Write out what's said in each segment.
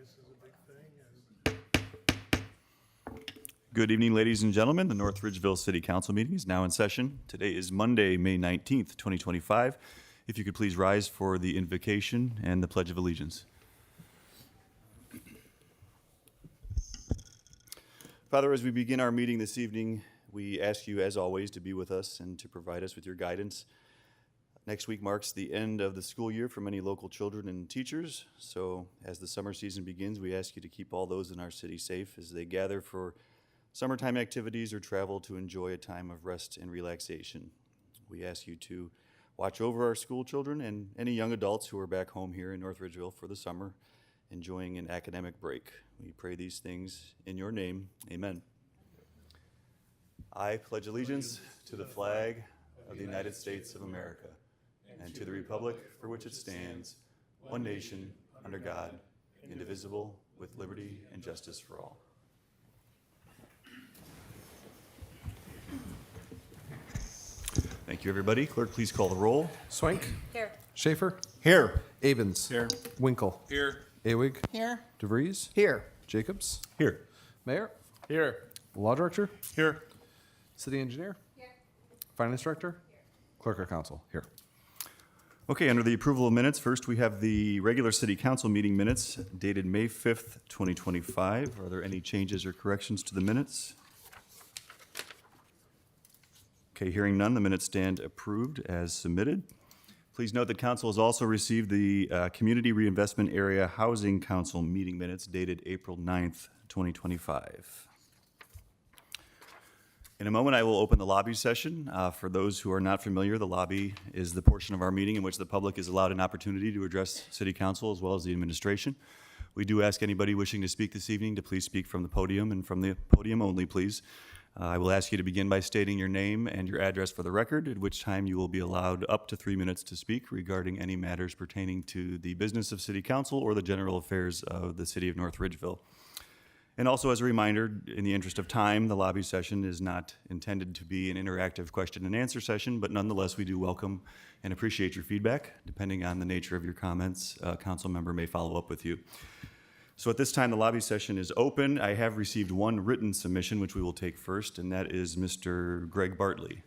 this is a big thing. Good evening, ladies and gentlemen. The North Ridgeville City Council meeting is now in session. Today is Monday, May 19th, 2025. If you could please rise for the invocation and the Pledge of Allegiance. Father, as we begin our meeting this evening, we ask you, as always, to be with us and to provide us with your guidance. Next week marks the end of the school year for many local children and teachers. So as the summer season begins, we ask you to keep all those in our city safe as they gather for summertime activities or travel to enjoy a time of rest and relaxation. We ask you to watch over our school children and any young adults who are back home here in North Ridgeville for the summer, enjoying an academic break. We pray these things in your name. Amen. I pledge allegiance to the flag of the United States of America and to the republic for which it stands, one nation, under God, indivisible, with liberty and justice for all. Thank you, everybody. Clerk, please call the roll. Swank. Here. Schaefer. Here. Avens. Here. Winkle. Here. Awig. Here. DeVries. Here. Jacobs. Here. Mayor. Here. Law Director. Here. City Engineer. Here. Finance Director. Here. Clerk of Council. Here. Okay, under the approval of minutes, first we have the regular city council meeting minutes dated May 5th, 2025. Are there any changes or corrections to the minutes? Okay, hearing none, the minutes stand approved as submitted. Please note that council has also received the Community Reinvestment Area Housing Council meeting minutes dated April 9th, 2025. In a moment, I will open the lobby session. For those who are not familiar, the lobby is the portion of our meeting in which the public is allowed an opportunity to address City Council as well as the administration. We do ask anybody wishing to speak this evening to please speak from the podium and from the podium only, please. I will ask you to begin by stating your name and your address for the record, at which time you will be allowed up to 3 minutes to speak regarding any matters pertaining to the business of City Council or the general affairs of the City of North Ridgeville. And also as a reminder, in the interest of time, the lobby session is not intended to be an interactive question and answer session, but nonetheless, we do welcome and appreciate your feedback. Depending on the nature of your comments, a council member may follow up with you. So at this time, the lobby session is open. I have received one written submission, which we will take first, and that is Mr. Greg Bartley.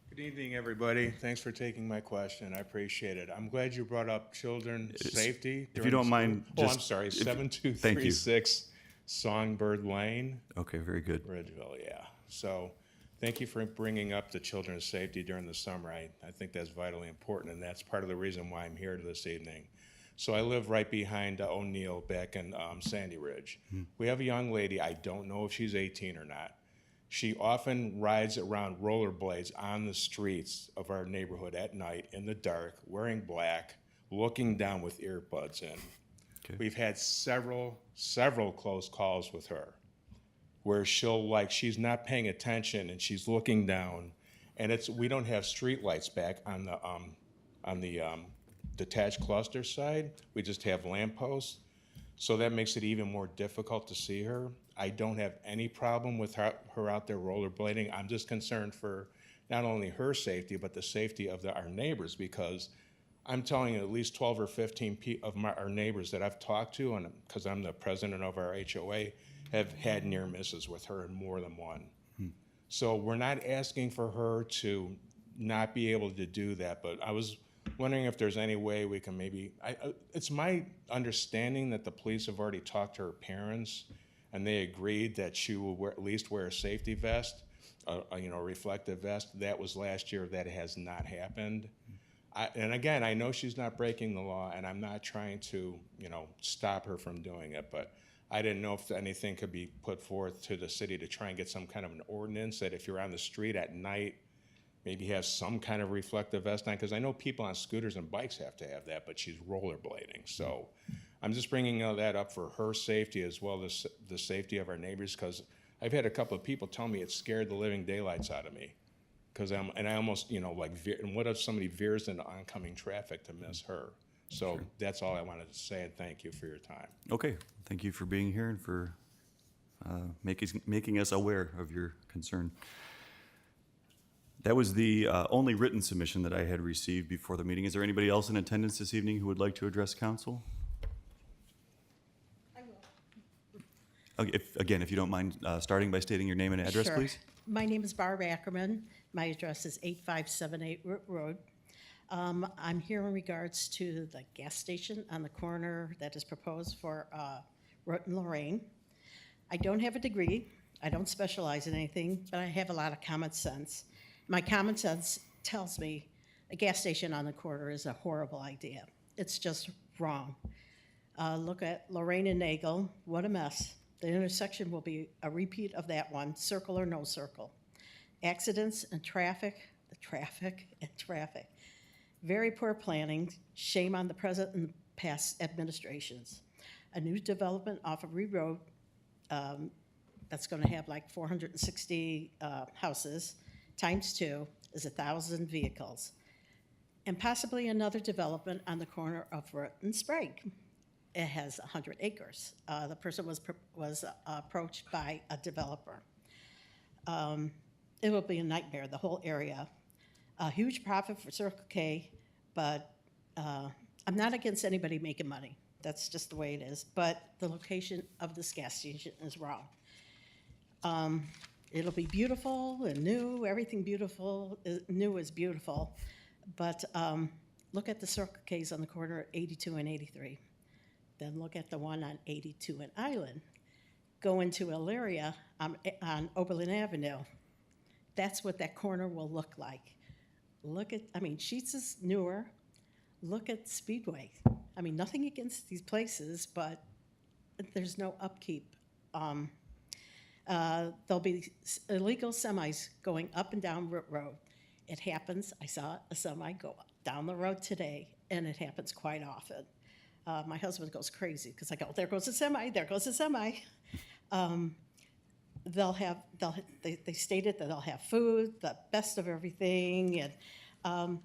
Good evening, everybody. Thanks for taking my question. I appreciate it. I'm glad you brought up children's safety. If you don't mind, I'm just- sorry, thank you. 7236 Songbird Lane, Okay, very good. Ridgeville, yeah. So thank you for bringing up the children's safety during the summer. I think that's vitally important, and that's part of the reason why I'm here this evening. So I live right behind O'Neill back in Sandy Ridge. We have a young lady, I don't know if she's 18 or not. She often rides around rollerblades on the streets of our neighborhood at night in the dark, wearing black, looking down with earbuds in. Okay. We've had several close calls with her where she's not paying attention and she's looking down, and we don't have street lights back on the detached cluster side. We just have lampposts. So that makes it even more difficult to see her. I don't have any problem with her out there rollerblading. I'm just concerned for not only her safety, but the safety of our neighbors, because I'm telling you, at least 12 or 15 of our neighbors that I've talked to, and because I'm the president of our HOA, have had near misses with her, and more than one. So we're not asking for her to not be able to do that, but I was wondering if there's any way we can maybe, it's my understanding that the police have already talked to her parents and they agreed that she will at least wear a safety vest, a reflective vest. That was last year. That has not happened. And again, I know she's not breaking the law, and I'm not trying to, stop her from doing it, but I didn't know if anything could be put forth to the city to try and get some kind of an ordinance that if you're on the street at night, maybe have some kind of reflective vest on, because I know people on scooters and bikes have to have that, but she's rollerblading. So I'm just bringing that up for her safety as well as the safety of our neighbors, because I've had a couple of people tell me it scared the living daylights out of me. I almost, and what if somebody veers into oncoming traffic to miss her? So that's all I wanted to say, and thank you for your time. Okay, thank you for being here and for making us aware of your concern. That was the only written submission that I had received before the meeting. Is there anybody else in attendance this evening who would like to address council? Okay, if you don't mind starting by stating your name and address, Sure. please. My name is Barb Ackerman. My address is 8578 Root Road. I'm here in regards to the gas station on the corner that is proposed for Root and Lorraine. I don't have a degree. I don't specialize in anything, but I have a lot of common sense. My common sense tells me a gas station on the corner is a horrible idea. It's just wrong. Look at Lorraine and Nagel. What a mess. The intersection will be a repeat of that one, circle or no circle. Accidents and traffic, the traffic and traffic. Very poor planning, shame on the present and past administrations. A new development off of Reed Road that's going to have like 460 houses, times 2 is 1,000 vehicles. And possibly another development on the corner of Root and Sprague. It has 100 acres. The person was approached by a developer. It will be a nightmare, the whole area. A huge profit for Circle K, but I'm not against anybody making money. That's just the way it is. But the location of this gas station is wrong. It'll be beautiful and new, everything beautiful, new is beautiful. But look at the Circle K's on the corner at 82 and 83. Then look at the one on 82 and Island. Go into Elyria on Oberlin Avenue. That's what that corner will look like. Sheets is newer. Look at Speedway. Nothing against these places, but there's no upkeep. There'll be illegal semis going up and down Root Road. It happens. I saw a semi go down the road today, and it happens quite often. My husband goes crazy because I go, there goes a semi, there goes a semi. They stated that they'll have food, the best of everything, and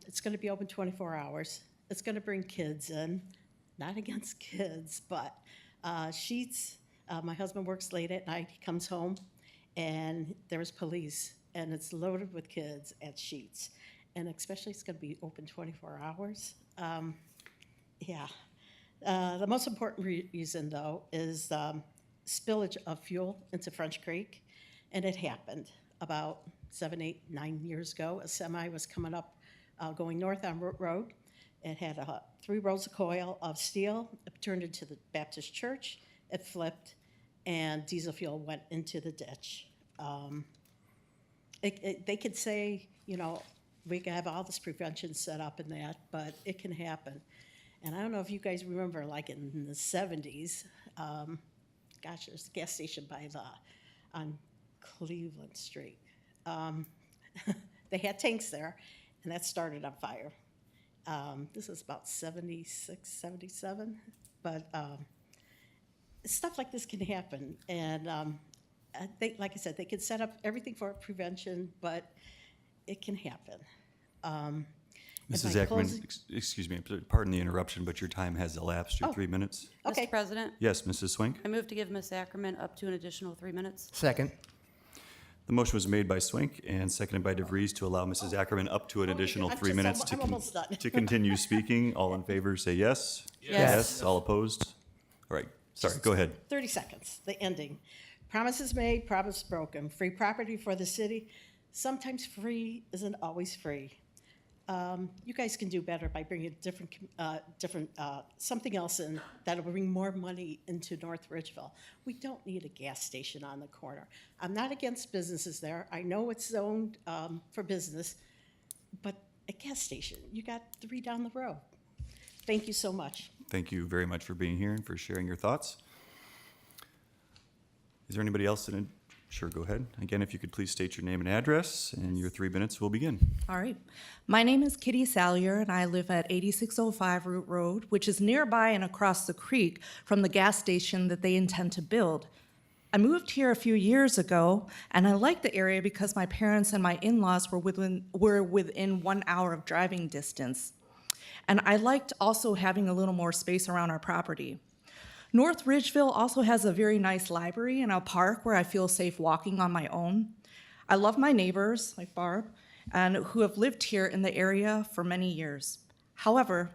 it's going to be open 24 hours. It's going to bring kids in, not against kids, but Sheets. My husband works late at night. He comes home, and there's police, and it's loaded with kids at Sheets, and especially it's going to be open 24 hours. The most important reason, though, is spillage of fuel into French Creek, and it happened about 7, 8, 9 years ago. A semi was coming up, going north on Root Road. It had 3 rolls of coil of steel. It turned into the Baptist church. It flipped, and diesel fuel went into the ditch. They could say, we can have all this prevention set up and that, but it can happen. And I don't know if you guys remember, like in the 70s, there's a gas station on Cleveland Street. They had tanks there, and that started on fire. This is about 76, 77, but stuff like this can happen. And like I said, they could set up everything for prevention, but it can happen. Mrs. Ackerman, excuse me, pardon the interruption, but your time has elapsed, your 3 minutes. Okay. Mr. President, Yes, Mrs. Swink? I move to give Ms. Ackerman up to an additional 3 minutes. Second. The motion was made by Swink and seconded by DeVries to allow Mrs. Ackerman up to an additional I'm 3 just minutes I'm almost done. to continue speaking. All in favor, say yes. Yes. All opposed? All right, sorry, go ahead. 30 seconds, the ending. Promises made, promise broken. Free property for the city. Sometimes free isn't always free. You guys can do better by bringing something else in that'll bring more money into North Ridgeville. We don't need a gas station on the corner. I'm not against businesses there. I know it's zoned for business, but a gas station, you got 3 down the road. Thank you so much. Thank you very much for being here and for sharing your thoughts. Is there anybody else that? Sure, go ahead. Again, if you could please state your name and address, and your 3 minutes will begin. All right. My name is Kitty Salyer, and I live at 8605 Root Road, which is nearby and across the creek from the gas station that they intend to build. I moved here a few years ago, and I like the area because my parents and my in-laws were within 1 hour of driving distance. And I liked also having a little more space around our property. North Ridgeville also has a very nice library and a park where I feel safe walking on my own. I love my neighbors, like Barb, and who have lived here in the area for many years. However,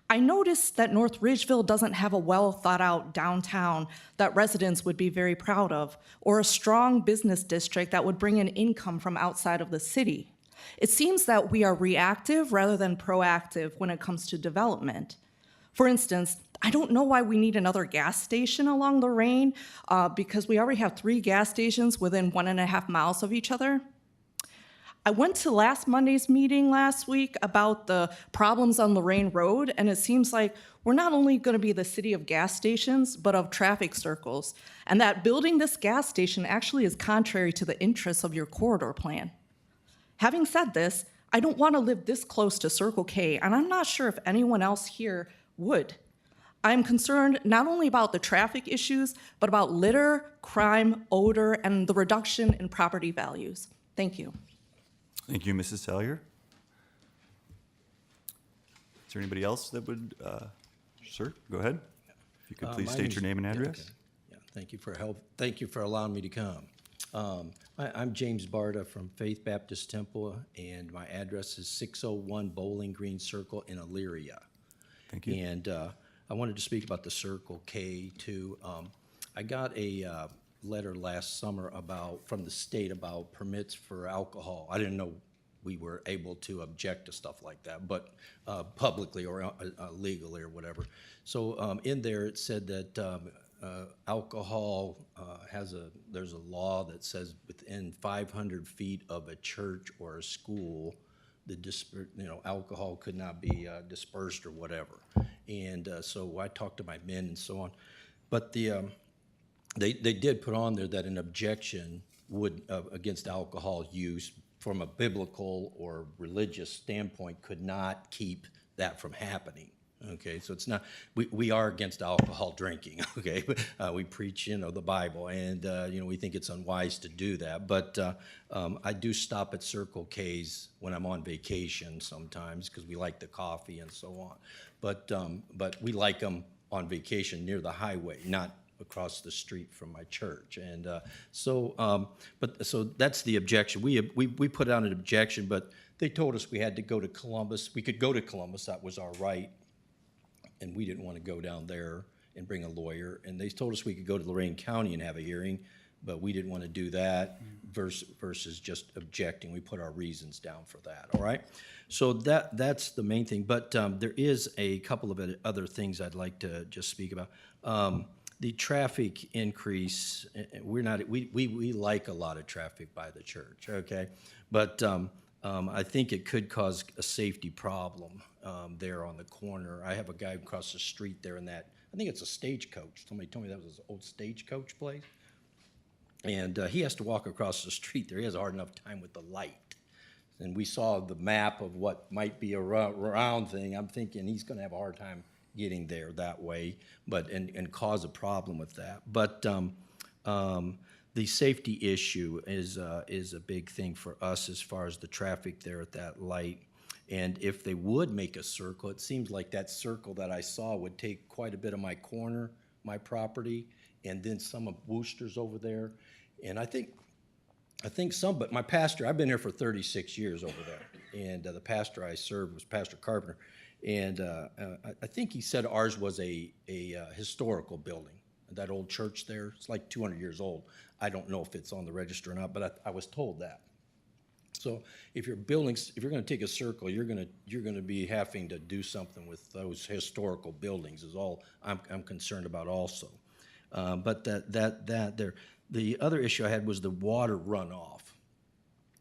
I noticed that North Ridgeville doesn't have a well-thought-out downtown that residents would be very proud of, or a strong business district that would bring in income from outside of the city. It seems that we are reactive rather than proactive when it comes to development. For instance, I don't know why we need another gas station along Lorraine, because we already have 3 gas stations within 1.5 miles of each other. I went to last Monday's meeting last week about the problems on Lorraine Road, and it seems like we're not only going to be the city of gas stations, but of traffic circles, and that building this gas station actually is contrary to the interests of your corridor plan. Having said this, I don't want to live this close to Circle K, and I'm not sure if anyone else here would. I'm concerned not only about the traffic issues, but about litter, crime, odor, and the reduction in property values. Thank you. Thank you, Mrs. Salyer. Is there anybody else that would, sir, go ahead. If you could please My state name's- your name and yeah, address. okay. Yeah, thank you for help. Thank you for allowing me to come. I'm James Barta from Faith Baptist Temple, and my address is 601 Bowling Green Circle in Elyria. Thank you. And I wanted to speak about the Circle K too. I got a letter last summer from the state about permits for alcohol. I didn't know we were able to object to stuff like that, but publicly or legally or whatever. So in there, it said that alcohol there's a law that says within 500 feet of a church or a school, alcohol could not be dispersed or whatever. And so I talked to my men and so on. But they did put on there that an objection against alcohol use from a biblical or religious standpoint could not keep that from happening. Okay, so it's not, we are against alcohol drinking, okay? We preach, the Bible, and, we think it's unwise to do that. But I do stop at Circle K's when I'm on vacation sometimes because we like the coffee and so on. But we like them on vacation near the highway, not across the street from my church. And so that's the objection. We put out an objection, but they told us we had to go to Columbus. We could go to Columbus, that was our right. And we didn't want to go down there and bring a lawyer. And they told us we could go to Lorain County and have a hearing, but we didn't want to do that versus just objecting. We put our reasons down for that, all right? So that's the main thing. But there is a couple of other things I'd like to just speak about. The traffic increase, we like a lot of traffic by the church, okay? But I think it could cause a safety problem there on the corner. I have a guy across the street there in that, I think it's a Stagecoach. Somebody told me that was his old Stagecoach place. And he has to walk across the street there. He has a hard enough time with the light. And we saw the map of what might be a round thing. I'm thinking he's going to have a hard time getting there that way, and cause a problem with that. But the safety issue is a big thing for us as far as the traffic there at that light. And if they would make a circle, it seems like that circle that I saw would take quite a bit of my corner, my property, and then some of Wooster's over there. And I think some, but my pastor, I've been here for 36 years over there. And the pastor I served was Pastor Carpenter. And I think he said ours was a historical building. That old church there, it's like 200 years old. I don't know if it's on the register or not, but I was told that. So if you're going to take a circle, you're going to be having to do something with those historical buildings. Is all I'm concerned about also. But the other issue I had was the water runoff.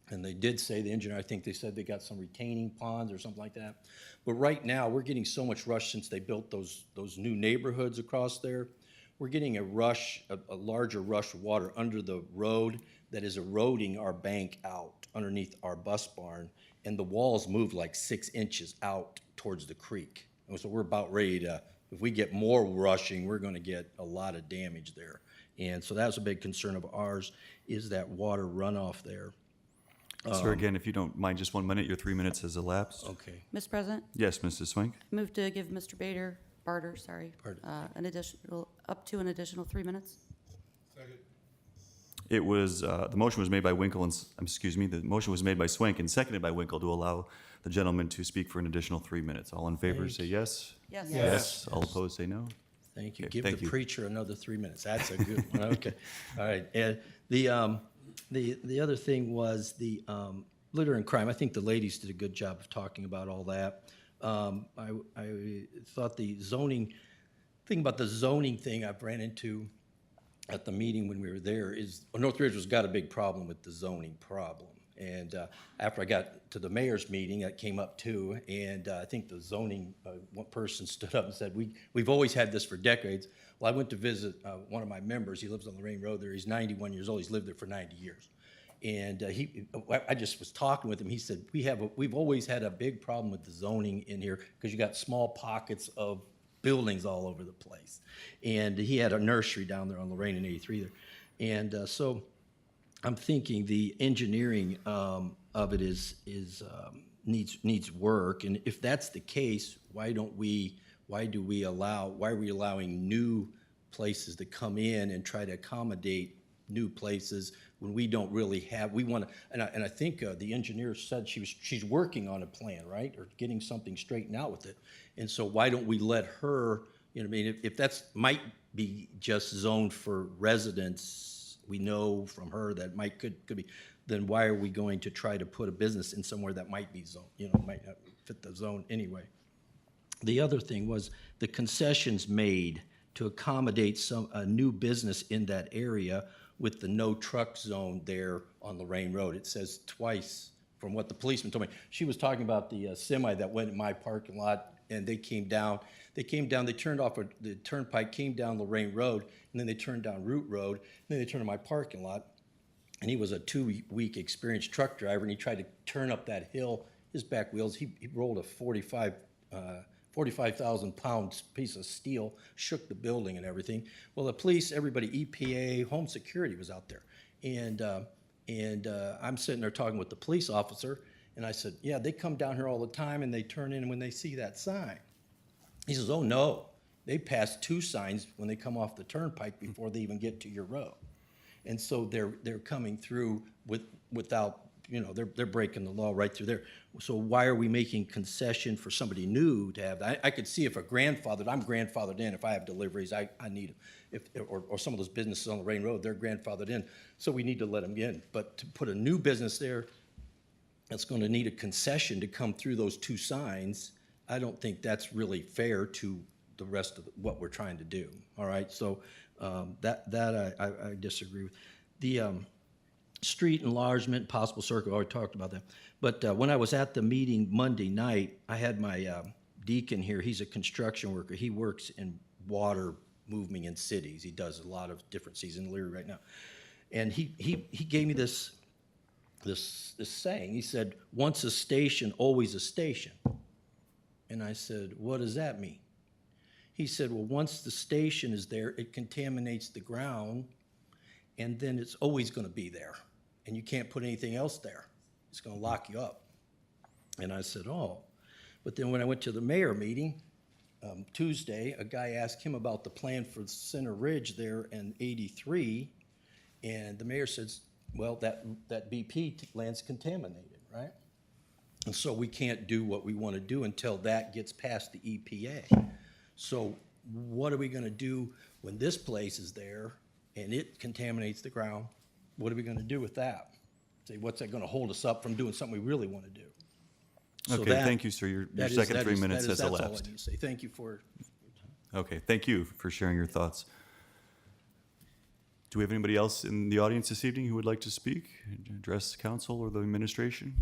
And they did say, the engineer, I think they said they got some retaining ponds or something like that. But right now, we're getting so much rush since they built those new neighborhoods across there. We're getting a larger rush of water under the road that is eroding our bank out underneath our bus barn. And the walls move like 6 inches out towards the creek. And so we're about ready to, if we get more rushing, we're going to get a lot of damage there. And so that's a big concern of ours, is that water runoff there. Sir, again, if you don't mind, just 1 minute, your 3 minutes has elapsed. Okay. Mr. President, Yes, Mrs. Swink? move to give Mr. Barter, up to an additional 3 minutes. It was, the motion was made by Winkle and, the motion was made by Swink and seconded by Winkle to allow the gentleman to speak for an additional 3 minutes. All in favor, say yes. Yes. Yes. All opposed, say no. Thank you. Okay, Give thank the you. preacher another 3 minutes. That's a good one. Okay. All right. And the other thing was the litter and crime. I think the ladies did a good job of talking about all that. I thought the zoning thing about the zoning thing I've ran into at the meeting when we were there is North Ridgeville's got a big problem with the zoning problem. And after I got to the mayor's meeting, that came up too. And I think the zoning, one person stood up and said, we've always had this for decades. Well, I went to visit one of my members. He lives on Lorraine Road there. He's 91 years old. He's lived there for 90 years. And I just was talking with him. He said, we've always had a big problem with the zoning in here because you got small pockets of buildings all over the place. And he had a nursery down there on Lorraine and 83 there. And so I'm thinking the engineering of it needs work. And if that's the case, why are we allowing new places to come in and try to accommodate new places when we don't really have, we want to, and I think the engineer said she's working on a plan, right? Or getting something straightened out with it. And so why don't we let her, you know what I mean, if that's might be just zoned for residents, we know from her that could be, then why are we going to try to put a business in somewhere that might be zoned, might not fit the zone anyway? The other thing was the concessions made to accommodate a new business in that area with the no truck zone there on Lorraine Road. It says twice from what the policeman told me. She was talking about the semi that went in my parking lot, and they came down, they turned off the turnpike, came down Lorraine Road, and then they turned down Root Road, and then they turned to my parking lot. And he was a 2-week experienced truck driver, and he tried to turn up that hill. His back wheels, he rolled a 45,000 pound piece of steel, shook the building and everything. Well, the police, everybody, EPA, home security was out there. And I'm sitting there talking with the police officer, and I said, yeah, they come down here all the time and they turn in when they see that sign. He says, oh no, they pass 2 signs when they come off the turnpike before they even get to your road. And so they're coming through without, they're breaking the law right through there. So why are we making concession for somebody new to have that? I could see if I'm grandfathered in. If I have deliveries, I need them. Or some of those businesses on Lorraine Road, they're grandfathered in. So we need to let them in. But to put a new business there that's going to need a concession to come through those 2 signs, I don't think that's really fair to the rest of what we're trying to do. All right, so that I disagree with. The street enlargement, possible circle, I already talked about that. But when I was at the meeting Monday night, I had my deacon here. He's a construction worker. He works in water moving in cities. He does a lot of different cities in Leary right now. And he gave me this saying. He said, once a station, always a station. And I said, what does that mean? He said, well, once the station is there, it contaminates the ground, and then it's always going to be there. And you can't put anything else there. It's going to lock you up. And I said, oh. But then when I went to the mayor meeting Tuesday, a guy asked him about the plan for Center Ridge there in 83, and the mayor says, well, that BP land's contaminated, right? And so we can't do what we want to do until that gets past the EPA. So what are we going to do when this place is there and it contaminates the ground? What are we going to do with that? Say, what's that going to hold us up from doing something we really want to do? So Okay, thank you, sir. Your second 3 minutes has That's all I elapsed. need to say. Thank you for. Okay, thank you for sharing your thoughts. Do we have anybody else in the audience this evening who would like to speak, address council or the administration?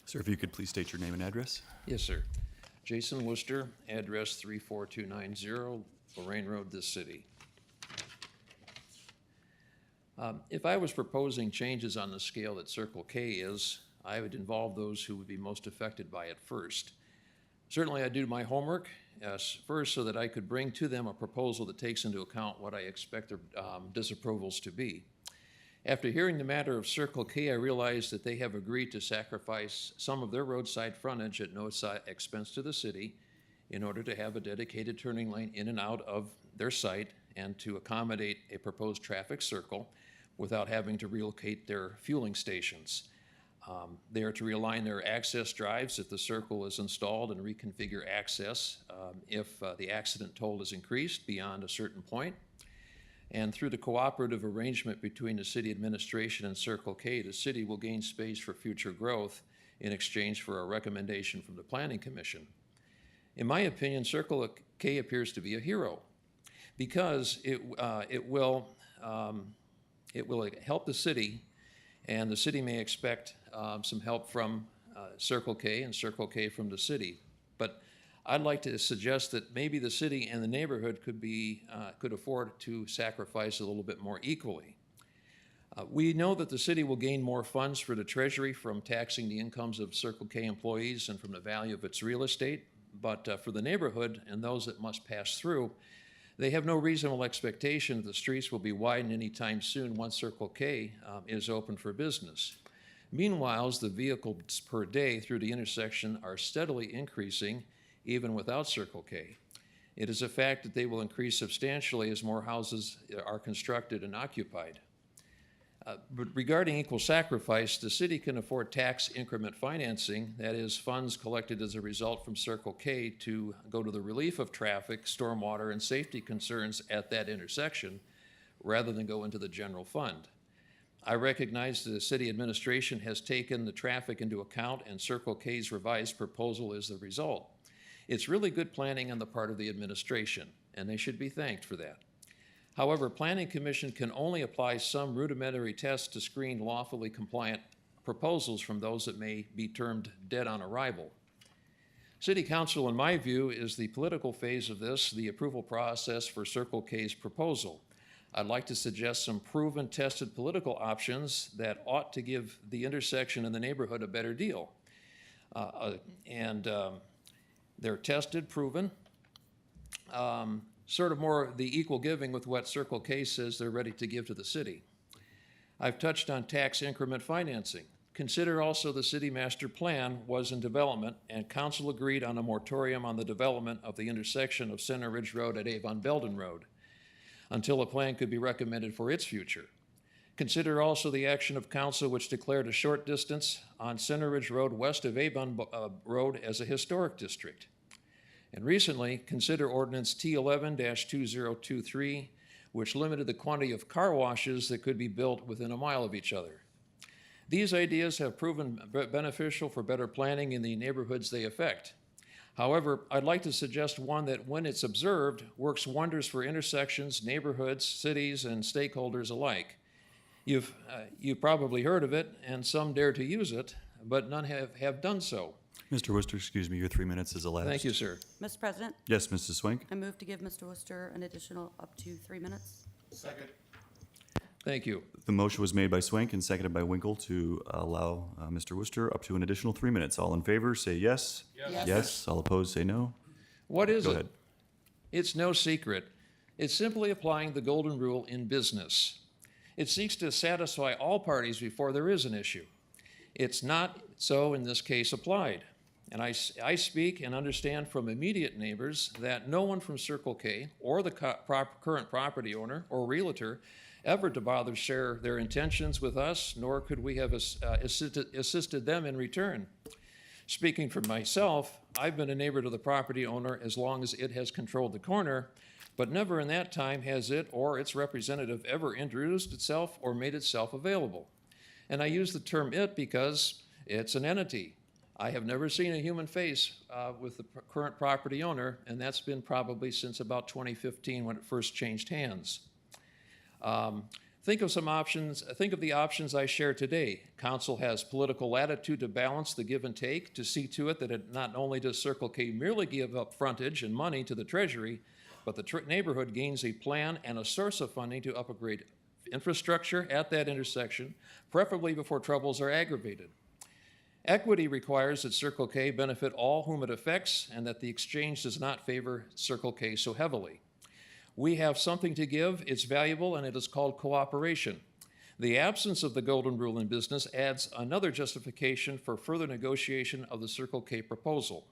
Sir, if you could please state your name and address. Yes, sir. Jason Worcester, address 34290 Lorraine Road, this city. If I was proposing changes on the scale that Circle K is, I would involve those who would be most affected by it first. Certainly, I do my homework first so that I could bring to them a proposal that takes into account what I expect their disapprovals to be. After hearing the matter of Circle K, I realized that they have agreed to sacrifice some of their roadside frontage at no expense to the city in order to have a dedicated turning lane in and out of their site and to accommodate a proposed traffic circle without having to relocate their fueling stations. They are to realign their access drives if the circle is installed and reconfigure access if the accident toll is increased beyond a certain point. And through the cooperative arrangement between the city administration and Circle K, the city will gain space for future growth in exchange for a recommendation from the Planning Commission. In my opinion, Circle K appears to be a hero because it will help the city, and the city may expect some help from Circle K and Circle K from the city. But I'd like to suggest that maybe the city and the neighborhood could afford to sacrifice a little bit more equally. We know that the city will gain more funds for the treasury from taxing the incomes of Circle K employees and from the value of its real estate, but for the neighborhood and those that must pass through, they have no reasonable expectation that the streets will be widened anytime soon once Circle K is open for business. Meanwhile, the vehicles per day through the intersection are steadily increasing, even without Circle K. It is a fact that they will increase substantially as more houses are constructed and occupied. But regarding equal sacrifice, the city can afford tax increment financing, that is, funds collected as a result from Circle K to go to the relief of traffic, stormwater, and safety concerns at that intersection, rather than go into the general fund. I recognize the city administration has taken the traffic into account, and Circle K's revised proposal is the result. It's really good planning on the part of the administration, and they should be thanked for that. However, Planning Commission can only apply some rudimentary tests to screen lawfully compliant proposals from those that may be termed dead on arrival. City Council, in my view, is the political phase of this, the approval process for Circle K's proposal. I'd like to suggest some proven, tested political options that ought to give the intersection and the neighborhood a better deal. They're tested, proven, sort of more the equal giving with what Circle K says they're ready to give to the city. I've touched on tax increment financing. Consider also the city master plan was in development, and council agreed on a moratorium on the development of the intersection of Center Ridge Road at Avon Belden Road until a plan could be recommended for its future. Consider also the action of council which declared a short distance on Center Ridge Road west of Avon Road as a historic district. And recently, consider ordinance T11-2023, which limited the quantity of car washes that could be built within a mile of each other. These ideas have proven beneficial for better planning in the neighborhoods they affect. However, I'd like to suggest one that, when it's observed, works wonders for intersections, neighborhoods, cities, and stakeholders alike. You've probably heard of it, and some dare to use it, but none have done so. Mr. Worcester, excuse me, your 3 minutes is elapsed. Thank you, sir. Mr. President, Yes, Mrs. Swink? I move to give Mr. Worcester an additional up to 3 minutes. Thank you. The motion was made by Swank and seconded by Winkle to allow Mr. Worcester up to an additional 3 minutes. All in favor, say yes. Yes. Yes. All opposed, say no. What is Go it? ahead. It's no secret. It's simply applying the golden rule in business. It seeks to satisfy all parties before there is an issue. It's not so in this case applied. And I speak and understand from immediate neighbors that no one from Circle K or the current property owner or realtor ever to bother share their intentions with us, nor could we have assisted them in return. Speaking for myself, I've been a neighbor to the property owner as long as it has controlled the corner, but never in that time has it or its representative ever introduced itself or made itself available. And I use the term it because it's an entity. I have never seen a human face with the current property owner, and that's been probably since about 2015 when it first changed hands. Think of the options I share today. Council has political latitude to balance the give and take, to see to it that it not only does Circle K merely give up frontage and money to the Treasury, but the neighborhood gains a plan and a source of funding to upgrade infrastructure at that intersection, preferably before troubles are aggravated. Equity requires that Circle K benefit all whom it affects and that the exchange does not favor Circle K so heavily. We have something to give, it's valuable, and it is called cooperation. The absence of the golden rule in business adds another justification for further negotiation of the Circle K proposal.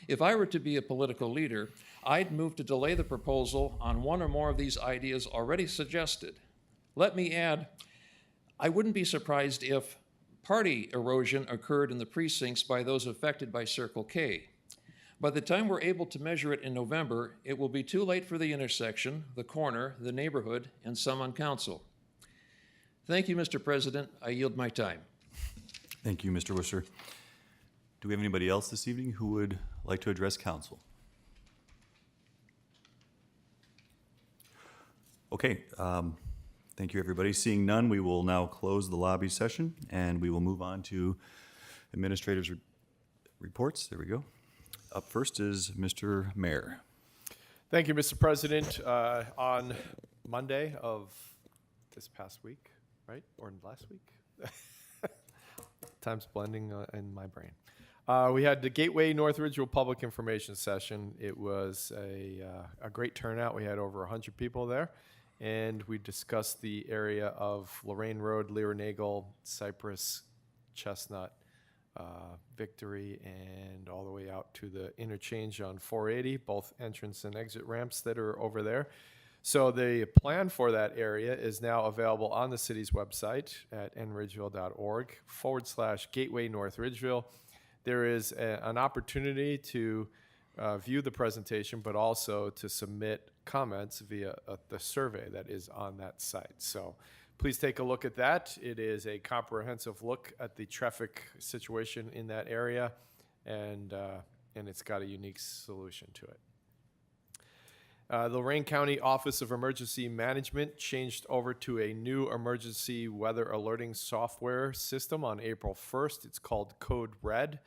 If I were to be a political leader, I'd move to delay the proposal on one or more of these ideas already suggested. Let me add, I wouldn't be surprised if party erosion occurred in the precincts by those affected by Circle K. By the time we're able to measure it in November, it will be too late for the intersection, the corner, the neighborhood, and some on council. Thank you, Mr. President. I yield my time. Thank you, Mr. Worcester. Do we have anybody else this evening who would like to address council? Okay, thank you, everybody. Seeing none, we will now close the lobby session, and we will move on to administrators' reports. There we go. Up first is Mr. Mayor. Thank you, Mr. President. On Monday of this past week, right? Or last week? Time's blending in my brain. We had the Gateway North Ridgeville Public Information Session. It was a great turnout. We had over 100 people there, and we discussed the area of Lorraine Road, Lear-Nagel, Cypress, Chestnut, Victory, and all the way out to the interchange on 480, both entrance and exit ramps that are over there. So the plan for that area is now available on the city's website at nridgeville.org/Gateway North Ridgeville. There is an opportunity to view the presentation, but also to submit comments via the survey that is on that site. So please take a look at that. It is a comprehensive look at the traffic situation in that area, and it's got a unique solution to it. The Lorraine County Office of Emergency Management changed over to a new emergency weather alerting software system on April 1st. It's called Code Red.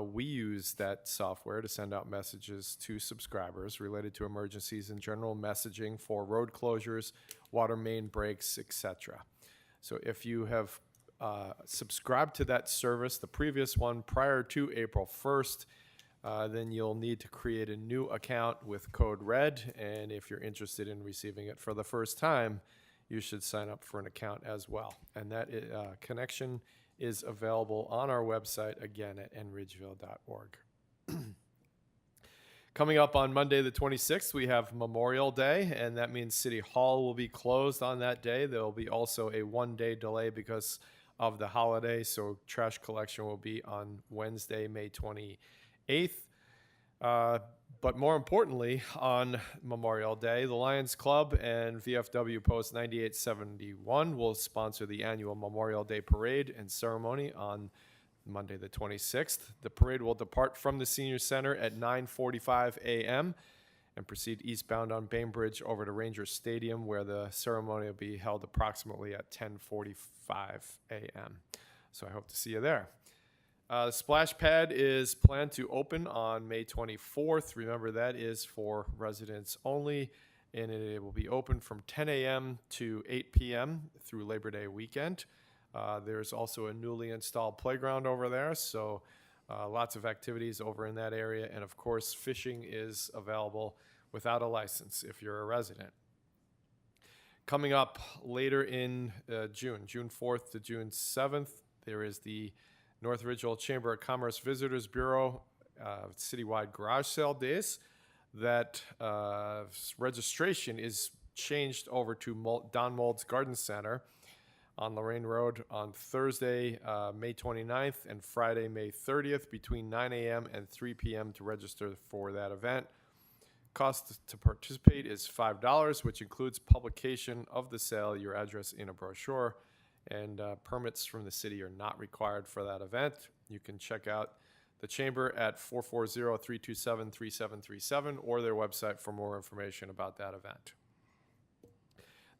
We use that software to send out messages to subscribers related to emergencies and general messaging for road closures, water main breaks, etc. So if you have subscribed to that service, the previous one prior to April 1st, then you'll need to create a new account with Code Red, and if you're interested in receiving it for the first time, you should sign up for an account as well. And that connection is available on our website, again, at nridgeville.org. Coming up on Monday the 26th, we have Memorial Day, and that means City Hall will be closed on that day. There will be also a one-day delay because of the holiday, so trash collection will be on Wednesday, May 28th. But more importantly, on Memorial Day, the Lions Club and VFW Post 9871 will sponsor the annual Memorial Day Parade and ceremony on Monday the 26th. The parade will depart from the Senior Center at 9:45 a.m. and proceed eastbound on Bainbridge over to Rangers Stadium, where the ceremony will be held approximately at 10:45 a.m. So I hope to see you there. The splash pad is planned to open on May 24th. Remember, that is for residents only, and it will be open from 10 a.m. to 8 p.m. through Labor Day weekend. There's also a newly installed playground over there, so lots of activities over in that area. And of course, fishing is available without a license if you're a resident. Coming up later in June 4th to June 7th, there is the North Ridgeville Chamber of Commerce Visitors Bureau citywide garage sale days. That registration is changed over to Don Mold's Garden Center on Lorraine Road on Thursday, May 29th and Friday, May 30th between 9 a.m. and 3 p.m. to register for that event. Cost to participate is $5, which includes publication of the sale, your address in a brochure, and permits from the city are not required for that event. You can check out the chamber at 440-327-3737 or their website for more information about that event.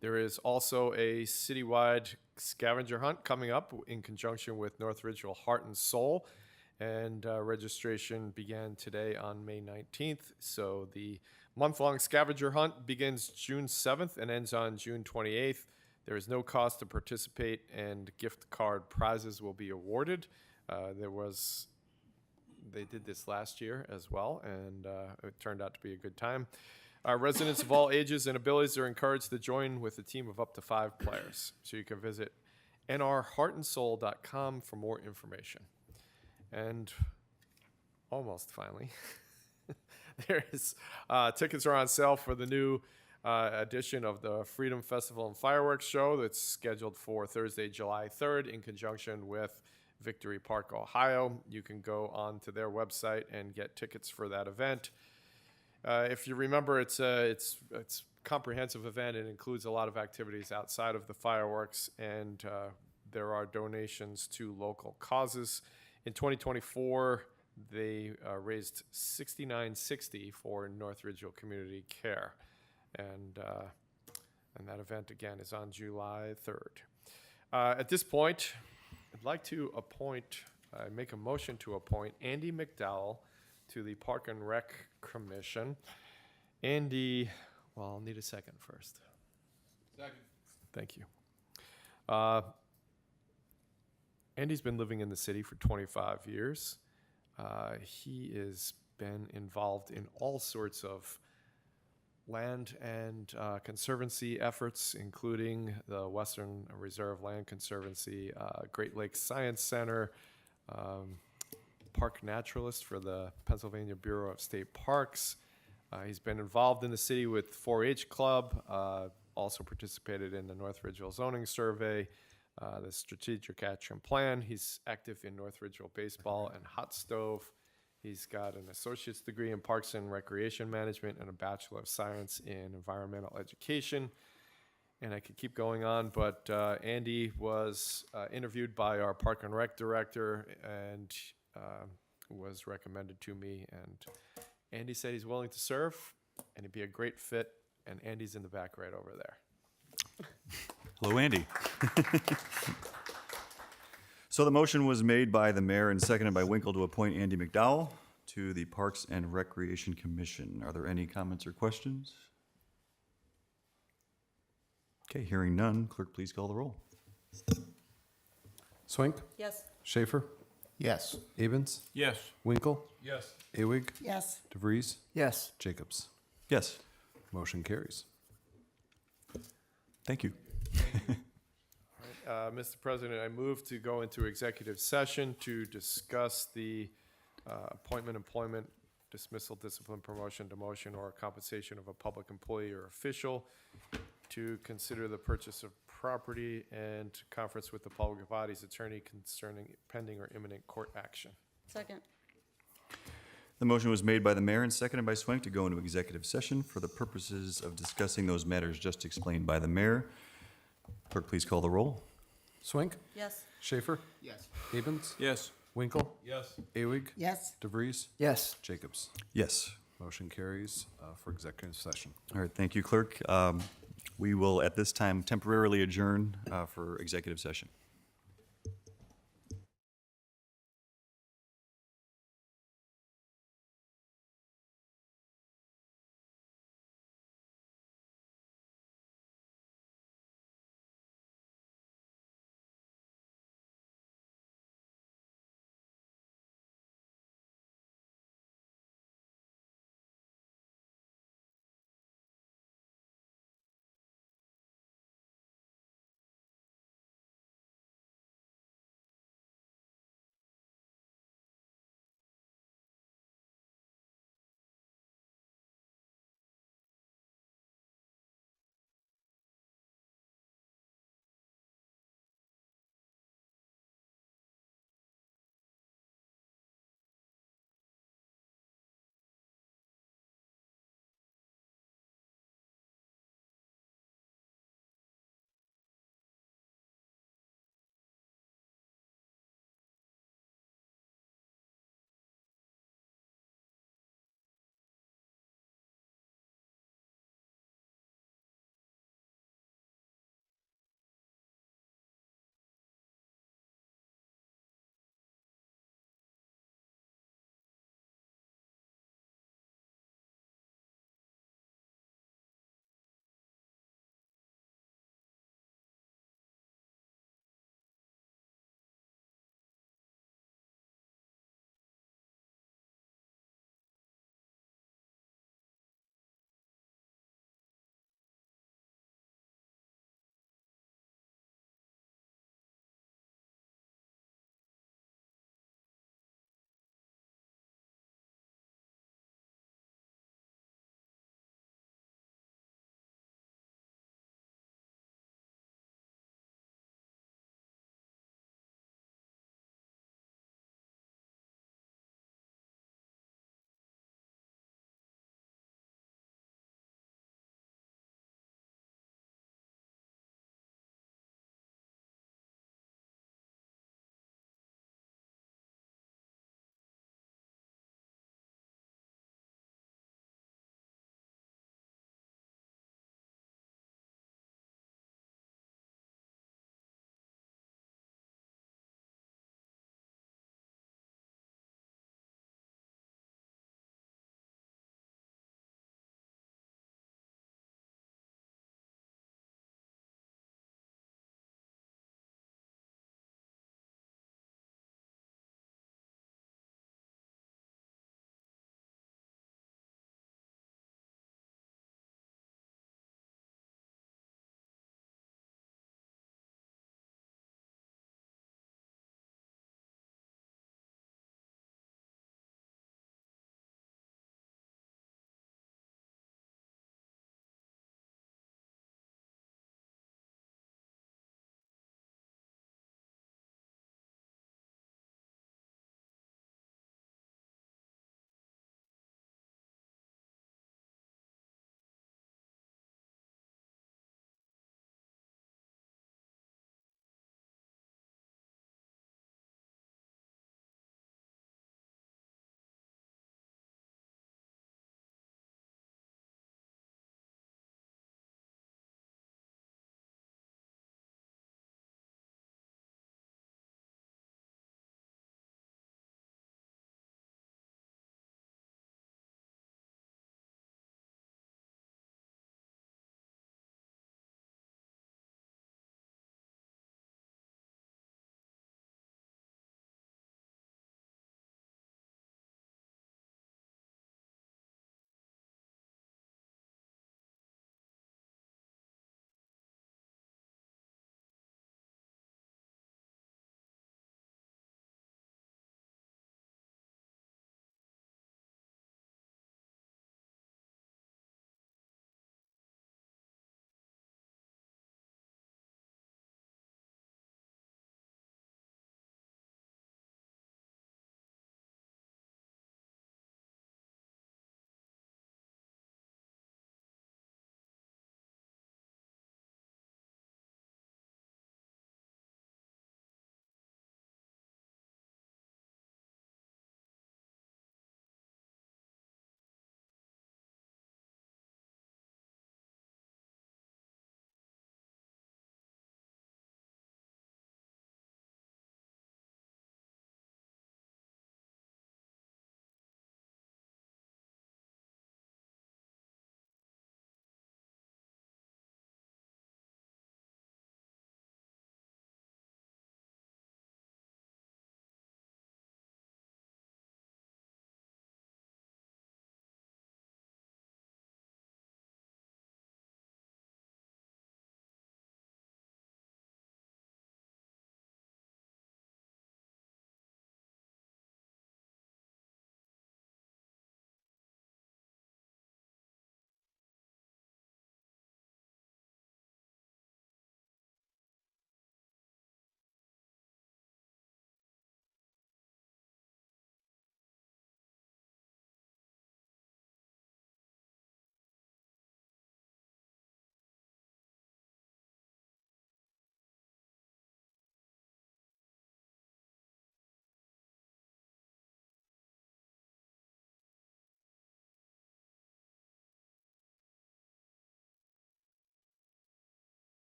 There is also a citywide scavenger hunt coming up in conjunction with North Ridgeville Heart and Soul, and registration began today on May 19th. So the month-long scavenger hunt begins June 7th and ends on June 28th. There is no cost to participate, and gift card prizes will be awarded. They did this last year as well, and it turned out to be a good time. Residents of all ages and abilities are encouraged to join with a team of up to 5 players. So you can visit nrheartandsoul.com for more information. And almost finally. Tickets are on sale for the new edition of the Freedom Festival and Fireworks Show that's scheduled for Thursday, July 3rd in conjunction with Victory Park, Ohio. You can go on to their website and get tickets for that event. If you remember, it's a comprehensive event. It includes a lot of activities outside of the fireworks, and there are donations to local causes. In 2024, they raised $69.60 for North Ridgeville Community Care, and that event again is on July 3rd. At this point, I'd like to make a motion to appoint Andy McDowell to the Park and Rec Commission. Andy, well, I'll need a second first. Second. Thank you. Andy's been living in the city for 25 years. He has been involved in all sorts of land and conservancy efforts, including the Western Reserve Land Conservancy, Great Lakes Science Center, park naturalist for the Pennsylvania Bureau of State Parks. He's been involved in the city with 4-H Club, also participated in the North Ridgeville Zoning Survey, the Strategic Action Plan. He's active in North Ridgeville Baseball and Hot Stove. He's got an associate's degree in Parks and Recreation Management and a Bachelor of Science in Environmental Education. And I could keep going on, but Andy was interviewed by our Park and Rec director and was recommended to me. And Andy said he's willing to serve, and he'd be a great fit. And Andy's in the back right over there. Hello, Andy. So the motion was made by the mayor and seconded by Winkle to appoint Andy McDowell to the Parks and Recreation Commission. Are there any comments or questions? Okay, hearing none, clerk, please call the roll. Swink, Yes. Schaefer, Yes. Abens, Yes. Winkle, Yes. Awig, Yes. DeVries, Yes. Jacobs. Yes, Motion carries. thank you. Mr. President, I move to go into executive session to discuss the appointment, employment, dismissal, discipline, promotion, demotion, or compensation of a public employee or official, to consider the purchase of property, and to conference with the public body's attorney concerning pending or imminent court action. Second. The motion was made by the mayor and seconded by Swank to go into executive session for the purposes of discussing those matters just explained by the mayor. Clerk, please call the roll. Swink, Yes. Schaefer, Yes. Abens, Yes. Winkle, Yes. Awig, Yes. DeVries, Yes. Jacobs. Yes. Motion carries for executive session. All right, thank you, clerk. We will, at this time, temporarily adjourn for executive session.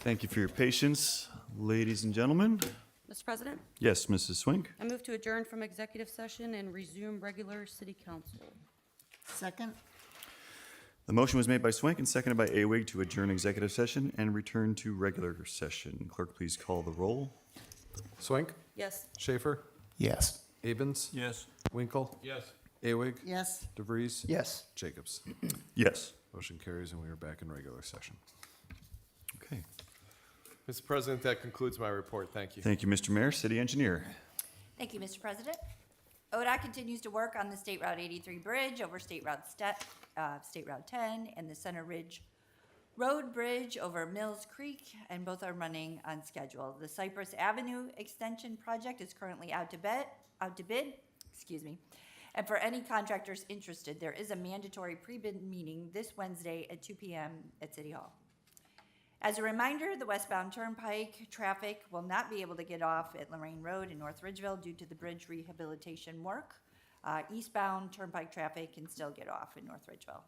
Thank you for your patience, ladies and gentlemen. Mr. President, Yes, Mrs. Swink. I move to adjourn from executive session and resume regular city council. Second? The motion was made by Swink and seconded by Awig to adjourn executive session and return to regular session. Clerk, please call the roll. Swink, Yes. Schaefer, Yes. Abens, Yes. Winkle, Yes. Awig, Yes. DeVries, Yes. Jacobs. Yes. Motion carries and we are back in regular session. Okay. Mr. President, that concludes my report. Thank you. Thank you, Mr. Mayor. City Engineer. Thank you, Mr. President. ODOT continues to work on the State Route 83 bridge over State Route 10 and the Center Ridge Road Bridge over Mills Creek, and both are running on schedule. The Cypress Avenue Extension project is currently out to bid, excuse me. And for any contractors interested, there is a mandatory pre-bid meeting this Wednesday at 2 p.m. at City Hall. As a reminder, the westbound turnpike traffic will not be able to get off at Lorraine Road in North Ridgeville due to the bridge rehabilitation work. Eastbound turnpike traffic can still get off in North Ridgeville.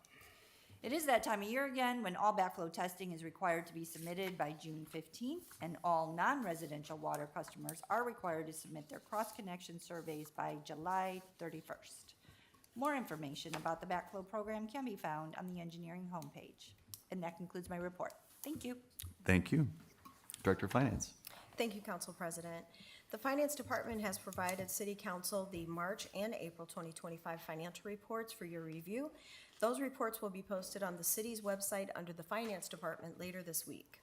It is that time of year again when all backflow testing is required to be submitted by June 15th, and all non-residential water customers are required to submit their cross-connection surveys by July 31st. More information about the backflow program can be found on the engineering homepage. And that concludes my report. Thank you. Thank you. Director of Finance. Thank you, Council President. The Finance Department has provided City Council the March and April 2025 financial reports for your review. Those reports will be posted on the city's website under the Finance Department later this week.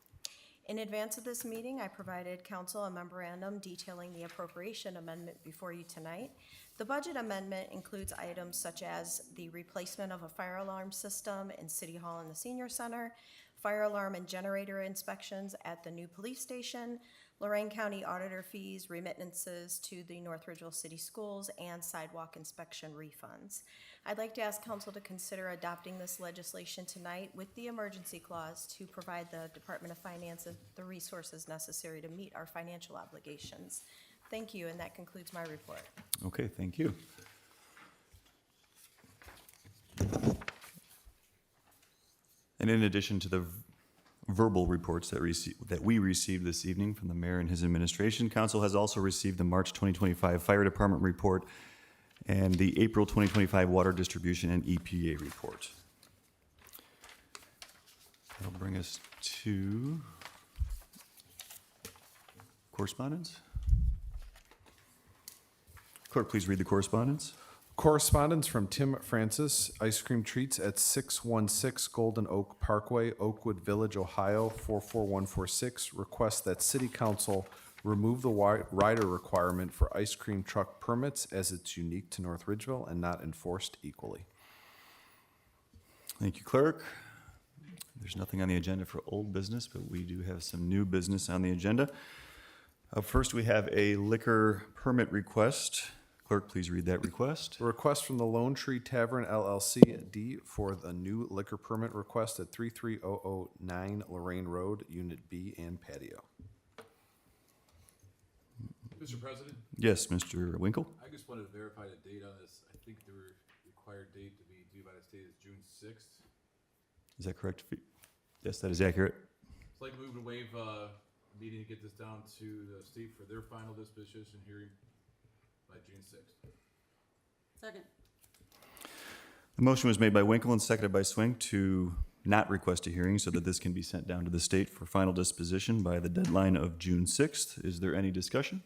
In advance of this meeting, I provided Council a memorandum detailing the appropriation amendment before you tonight. The budget amendment includes items such as the replacement of a fire alarm system in City Hall and the Senior Center, fire alarm and generator inspections at the new police station, Lorraine County auditor fees, remittances to the North Ridgeville City Schools, and sidewalk inspection refunds. I'd like to ask Council to consider adopting this legislation tonight with the emergency clause to provide the Department of Finance the resources necessary to meet our financial obligations. Thank you, and that concludes my report. Okay, thank you. And in addition to the verbal reports that we received this evening from the mayor and his administration, council has also received the March 2025 Fire Department report and the April 2025 Water Distribution and EPA report. That'll bring us to correspondence. Clerk, please read the correspondence. Correspondence from Tim Francis, Ice Cream Treats at 616 Golden Oak Parkway, Oakwood Village, Ohio, 44146, requests that City Council remove the rider requirement for ice cream truck permits as it's unique to North Ridgeville and not enforced equally. Thank you, clerk. There's nothing on the agenda for old business, but we do have some new business on the agenda. Up first, we have a liquor permit request. Clerk, please read that request. A request from the Lone Tree Tavern LLC for the new liquor permit request at 33009 Lorraine Road, Unit B and patio. Mr. President, Yes, Mr. Winkle? I just wanted to verify the date on this. I think the required date to be due by the state is June 6th. Is that correct? Yes, that is accurate. It's like moving to waive meeting to get this down to the state for their final disposition hearing by June 6th. Second. The motion was made by Winkle and seconded by Swink to not request a hearing so that this can be sent down to the state for final disposition by the deadline of June 6th. Is there any discussion?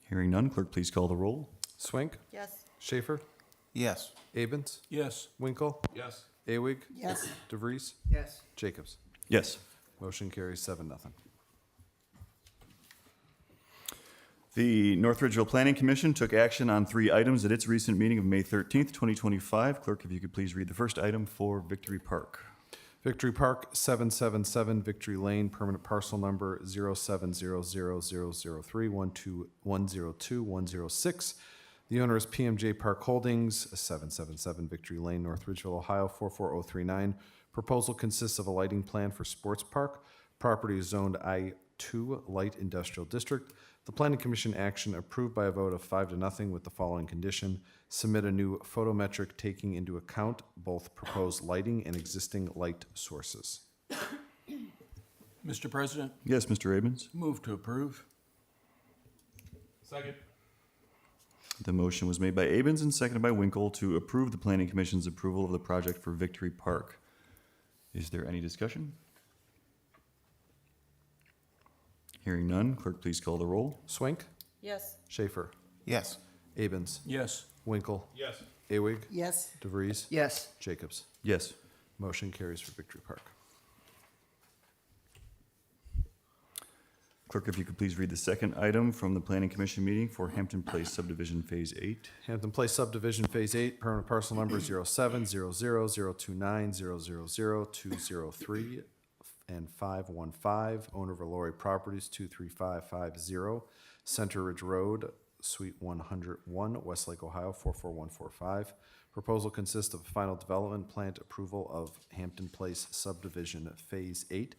Hearing none, clerk, please call the roll. Swink, Yes. Schaefer, Yes. Abens, Yes. Winkle, Yes. Awig, Yes. DeVries, Yes. Jacobs. Yes. Motion carries 7-0. The North Ridgeville Planning Commission took action on 3 items at its recent meeting of May 13th, 2025. Clerk, if you could please read the first item for Victory Park. Victory Park, 777 Victory Lane, permanent parcel number 070000312102106. The owner is PMJ Park Holdings, 777 Victory Lane, North Ridgeville, Ohio, 44039. Proposal consists of a lighting plan for Sports Park. Property is zoned I-2 Light Industrial District. The Planning Commission action approved by a vote of 5-0 with the following condition: submit a new photometric taking into account both proposed lighting and existing light sources. Mr. President, Yes, Mr. Abens? move to approve. Second. The motion was made by Abens and seconded by Winkle to approve the Planning Commission's approval of the project for Victory Park. Is there any discussion? Hearing none, clerk, please call the roll. Swink, Yes. Schaefer, Yes. Abens, Yes. Winkle, Yes. Awig, Yes. DeVries, Yes. Jacobs. Yes. Motion carries for Victory Park. Clerk, if you could please read the second item from the Planning Commission meeting for Hampton Place subdivision Phase 8. Hampton Place subdivision Phase 8, permanent parcel number 07000290000203 and 515, owner of Lori Properties 23550, Center Ridge Road, Suite 101, Westlake, Ohio 44145. Proposal consists of final development plant approval of Hampton Place subdivision Phase 8.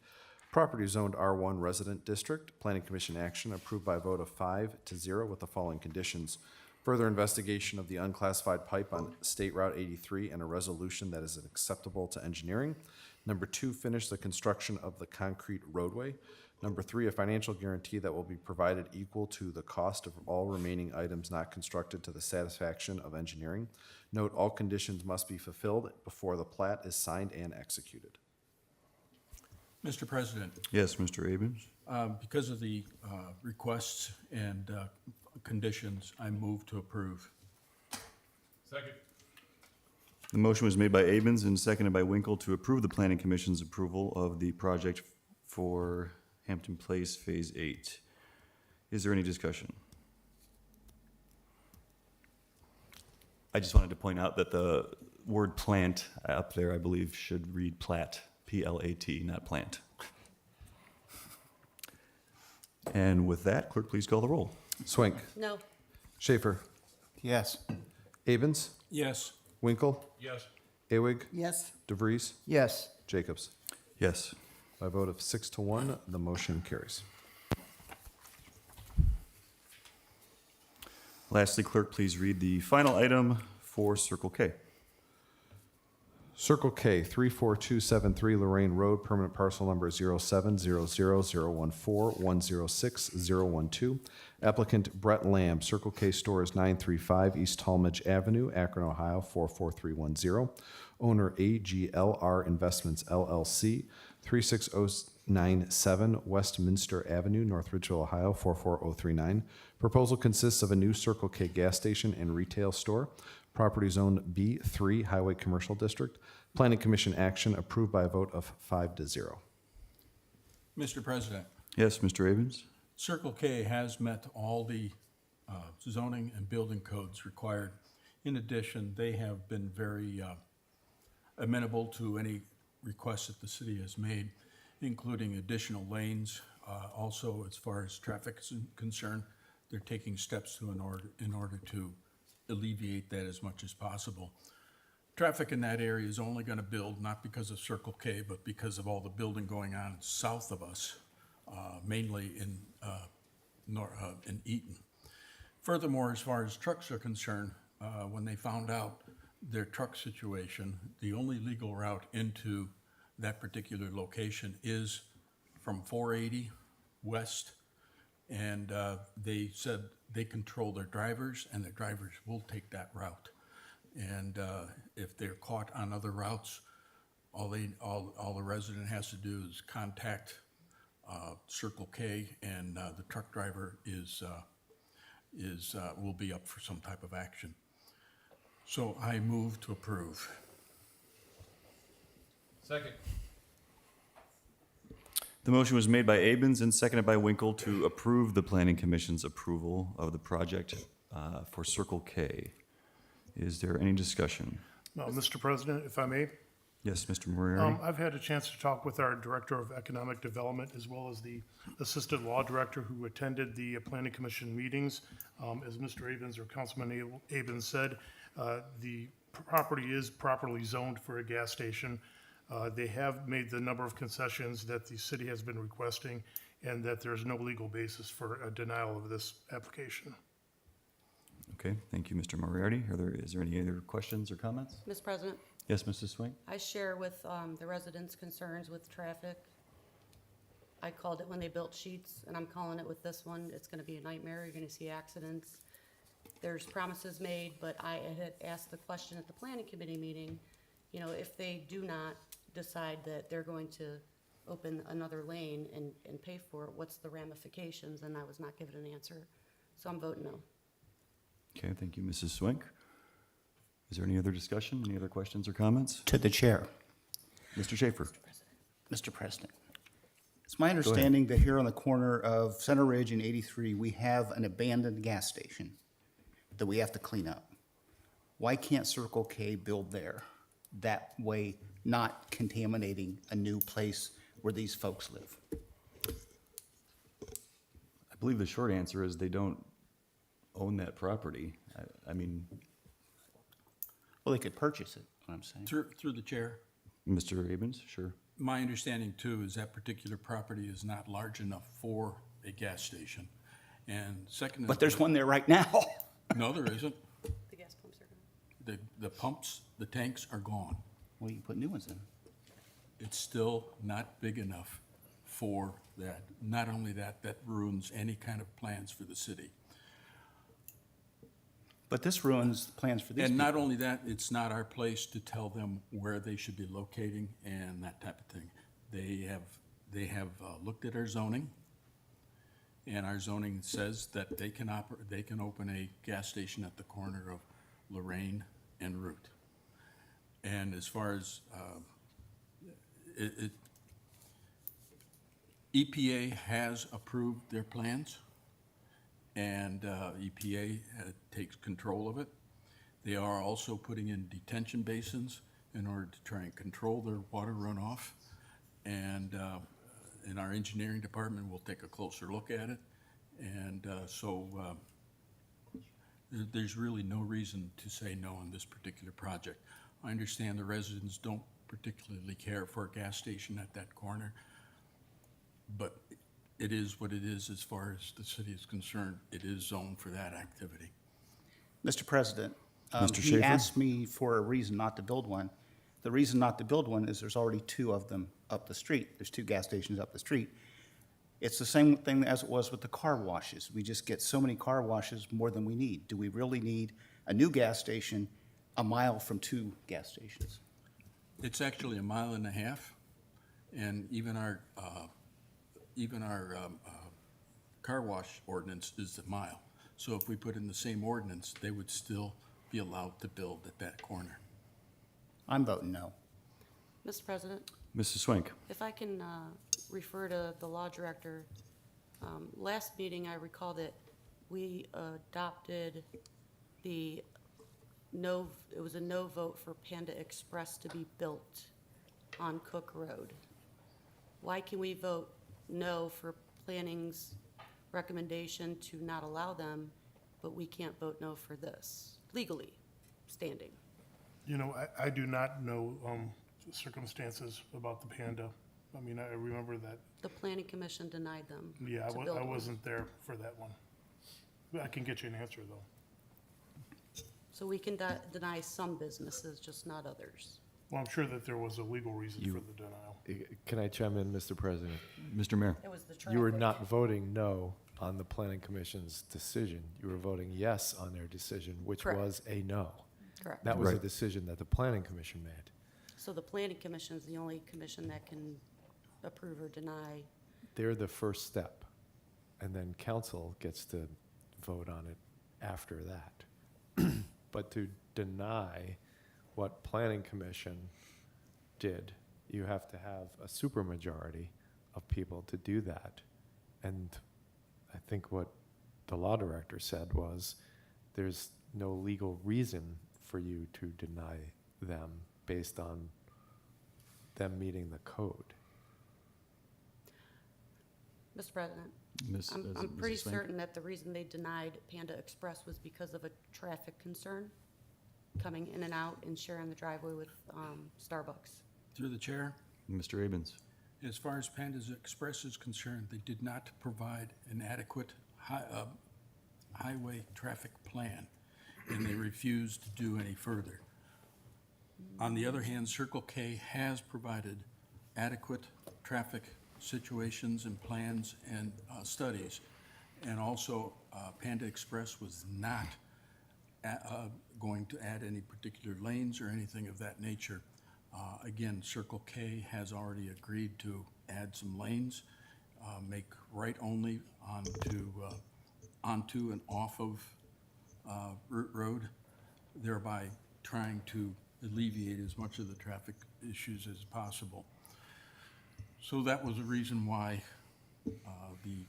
Property zoned R1 Resident District. Planning Commission action approved by a vote of 5-0 with the following conditions. Further investigation of the unclassified pipe on State Route 83 and a resolution that is acceptable to engineering. Number 2, finish the construction of the concrete roadway. Number 3, a financial guarantee that will be provided equal to the cost of all remaining items not constructed to the satisfaction of engineering. Note, all conditions must be fulfilled before the plat is signed and executed. Mr. President, Yes, Mr. Abens? because of the requests and conditions, I move to approve. Second. The motion was made by Abens and seconded by Winkle to approve the Planning Commission's approval of the project for Hampton Place Phase 8. Is there any discussion? I just wanted to point out that the word plant up there, I believe, should read plat, P-L-A-T, not plant. And with that, clerk, please call the roll. Swink, No. Schaefer, Yes. Abens, Yes. Winkle, Yes. Awig, Yes. DeVries, Yes. Jacobs. Yes. By a vote of 6-1, the motion carries. Lastly, clerk, please read the final item for Circle K. Circle K, 34273 Lorraine Road, permanent parcel number 070001410612. Applicant Brett Lamb, Circle K Stores 935 East Talmadge Avenue, Akron, Ohio 44310. Owner AGLR Investments LLC, 36097 Westminster Avenue, North Ridgeville, Ohio 44039. Proposal consists of a new Circle K gas station and retail store. Property zone B3 Highway Commercial District. Planning Commission action approved by a vote of 5-0. Mr. President, Yes, Mr. Abens? Circle K has met all the zoning and building codes required. In addition, they have been very amenable to any requests that the city has made, including additional lanes. Also, as far as traffic is concerned, they're taking steps in order to alleviate that as much as possible. Traffic in that area is only going to build, not because of Circle K, but because of all the building going on south of us, mainly in Eaton. Furthermore, as far as trucks are concerned, when they found out their truck situation, the only legal route into that particular location is from 480 west, and they said they control their drivers, and their drivers will take that route. And if they're caught on other routes, all the resident has to do is contact Circle K, and the truck driver will be up for some type of action. So I move to approve. Second. The motion was made by Abens and seconded by Winkle to approve the Planning Commission's approval of the project for Circle K. Is there any discussion? Mr. President, if I may, Yes, Mr. Moriarty? I've had a chance to talk with our Director of Economic Development as well as the Assistant Law Director who attended the Planning Commission meetings. As Mr. Abens or Councilman Abens said, the property is properly zoned for a gas station. They have made the number of concessions that the city has been requesting, and that there's no legal basis for a denial of this application. Okay, thank you, Mr. Moriarty. Is there any other questions or comments? Mr. President, Yes, Mrs. Swink? I share with the residents' concerns with traffic. I called it when they built Sheets, and I'm calling it with this one. It's gonna be a nightmare. You're gonna see accidents. There's promises made, but I had asked the question at the planning committee meeting, you know, if they do not decide that they're going to open another lane and pay for it, what's the ramifications? And I was not given an answer, so I'm voting no. Okay, thank you, Mrs. Swink. Is there any other discussion, any other questions or comments? To the chair. Mr. Schaefer? Mr. President. It's my understanding that here on the corner of Center Ridge and 83, we have an abandoned gas station that we have to clean up. Why can't Circle K build there? That way, not contaminating a new place where these folks live. I believe the short answer is they don't own that property. I mean, Well, they could purchase it, what I'm saying. Through the chair, Mr. Abens, sure. my understanding too is that particular property is not large enough for a gas station. And second is. But there's one there right now. No, there isn't. The gas pumps are gone. The pumps, the tanks are gone. Well, you can put new ones in. It's still not big enough for that. Not only that, that ruins any kind of plans for the city. But this ruins plans for these And people. not only that, it's not our place to tell them where they should be locating and that type of thing. They have looked at our zoning, and our zoning says that they can open a gas station at the corner of Lorraine and Route. And as far as EPA has approved their plans, and EPA takes control of it. They are also putting in detention basins in order to try and control their water runoff. And our engineering department will take a closer look at it. And there's really no reason to say no on this particular project. I understand the residents don't particularly care for a gas station at that corner, but it is what it is as far as the city is concerned. It is zoned for that activity. Mr. President, Mr. he Schaefer? asked me for a reason not to build one. The reason not to build one is there's already two of them up the street. There's two gas stations up the street. It's the same thing as it was with the car washes. We just get so many car washes more than we need. Do we really need a new gas station a mile from two gas stations? It's actually 1.5 miles, and even our car wash ordinance is a mile. So if we put in the same ordinance, they would still be allowed to build at that corner. I'm voting no. Mr. President, Mrs. Swink? if I can refer to the law director, last meeting I recall that we adopted it was a no vote for Panda Express to be built on Cook Road. Why can we vote no for planning's recommendation to not allow them, but we can't vote no for this, legally standing? You know, I do not know circumstances about the Panda. I mean, I remember that, The planning commission denied them yeah, to build I one. wasn't there for that one. But I can get you an answer, though. So we can deny some businesses, just not others. Well, I'm sure that there was a legal reason for the denial. Can I chime in, Mr. President? Mr. Mayor? It was the You were traffic. not voting no on the planning commission's decision. You were voting yes on their decision, which Correct. was a no. Correct. That was a Right. decision that the planning commission made. So the planning commission is the only commission that can approve or deny. They're the first step, and then council gets to vote on it after that. But to deny what planning commission did, you have to have a supermajority of people to do that. And I think what the law director said was, there's no legal reason for you to deny them based on them meeting the code. Mr. President, Ms. I'm Mrs. pretty Swink? certain that the reason they denied Panda Express was because of a traffic concern, coming in and out and sharing the driveway with Starbucks. Through the chair, Mr. Abens? as far as Panda's Express is concerned, they did not provide an adequate highway traffic plan, and they refused to do any further. On the other hand, Circle K has provided adequate traffic situations and plans and studies. And also, Panda Express was not going to add any particular lanes or anything of that nature. Again, Circle K has already agreed to add some lanes, make right only onto and off of Root Road, thereby trying to alleviate as much of the traffic issues as possible. So that was the reason why the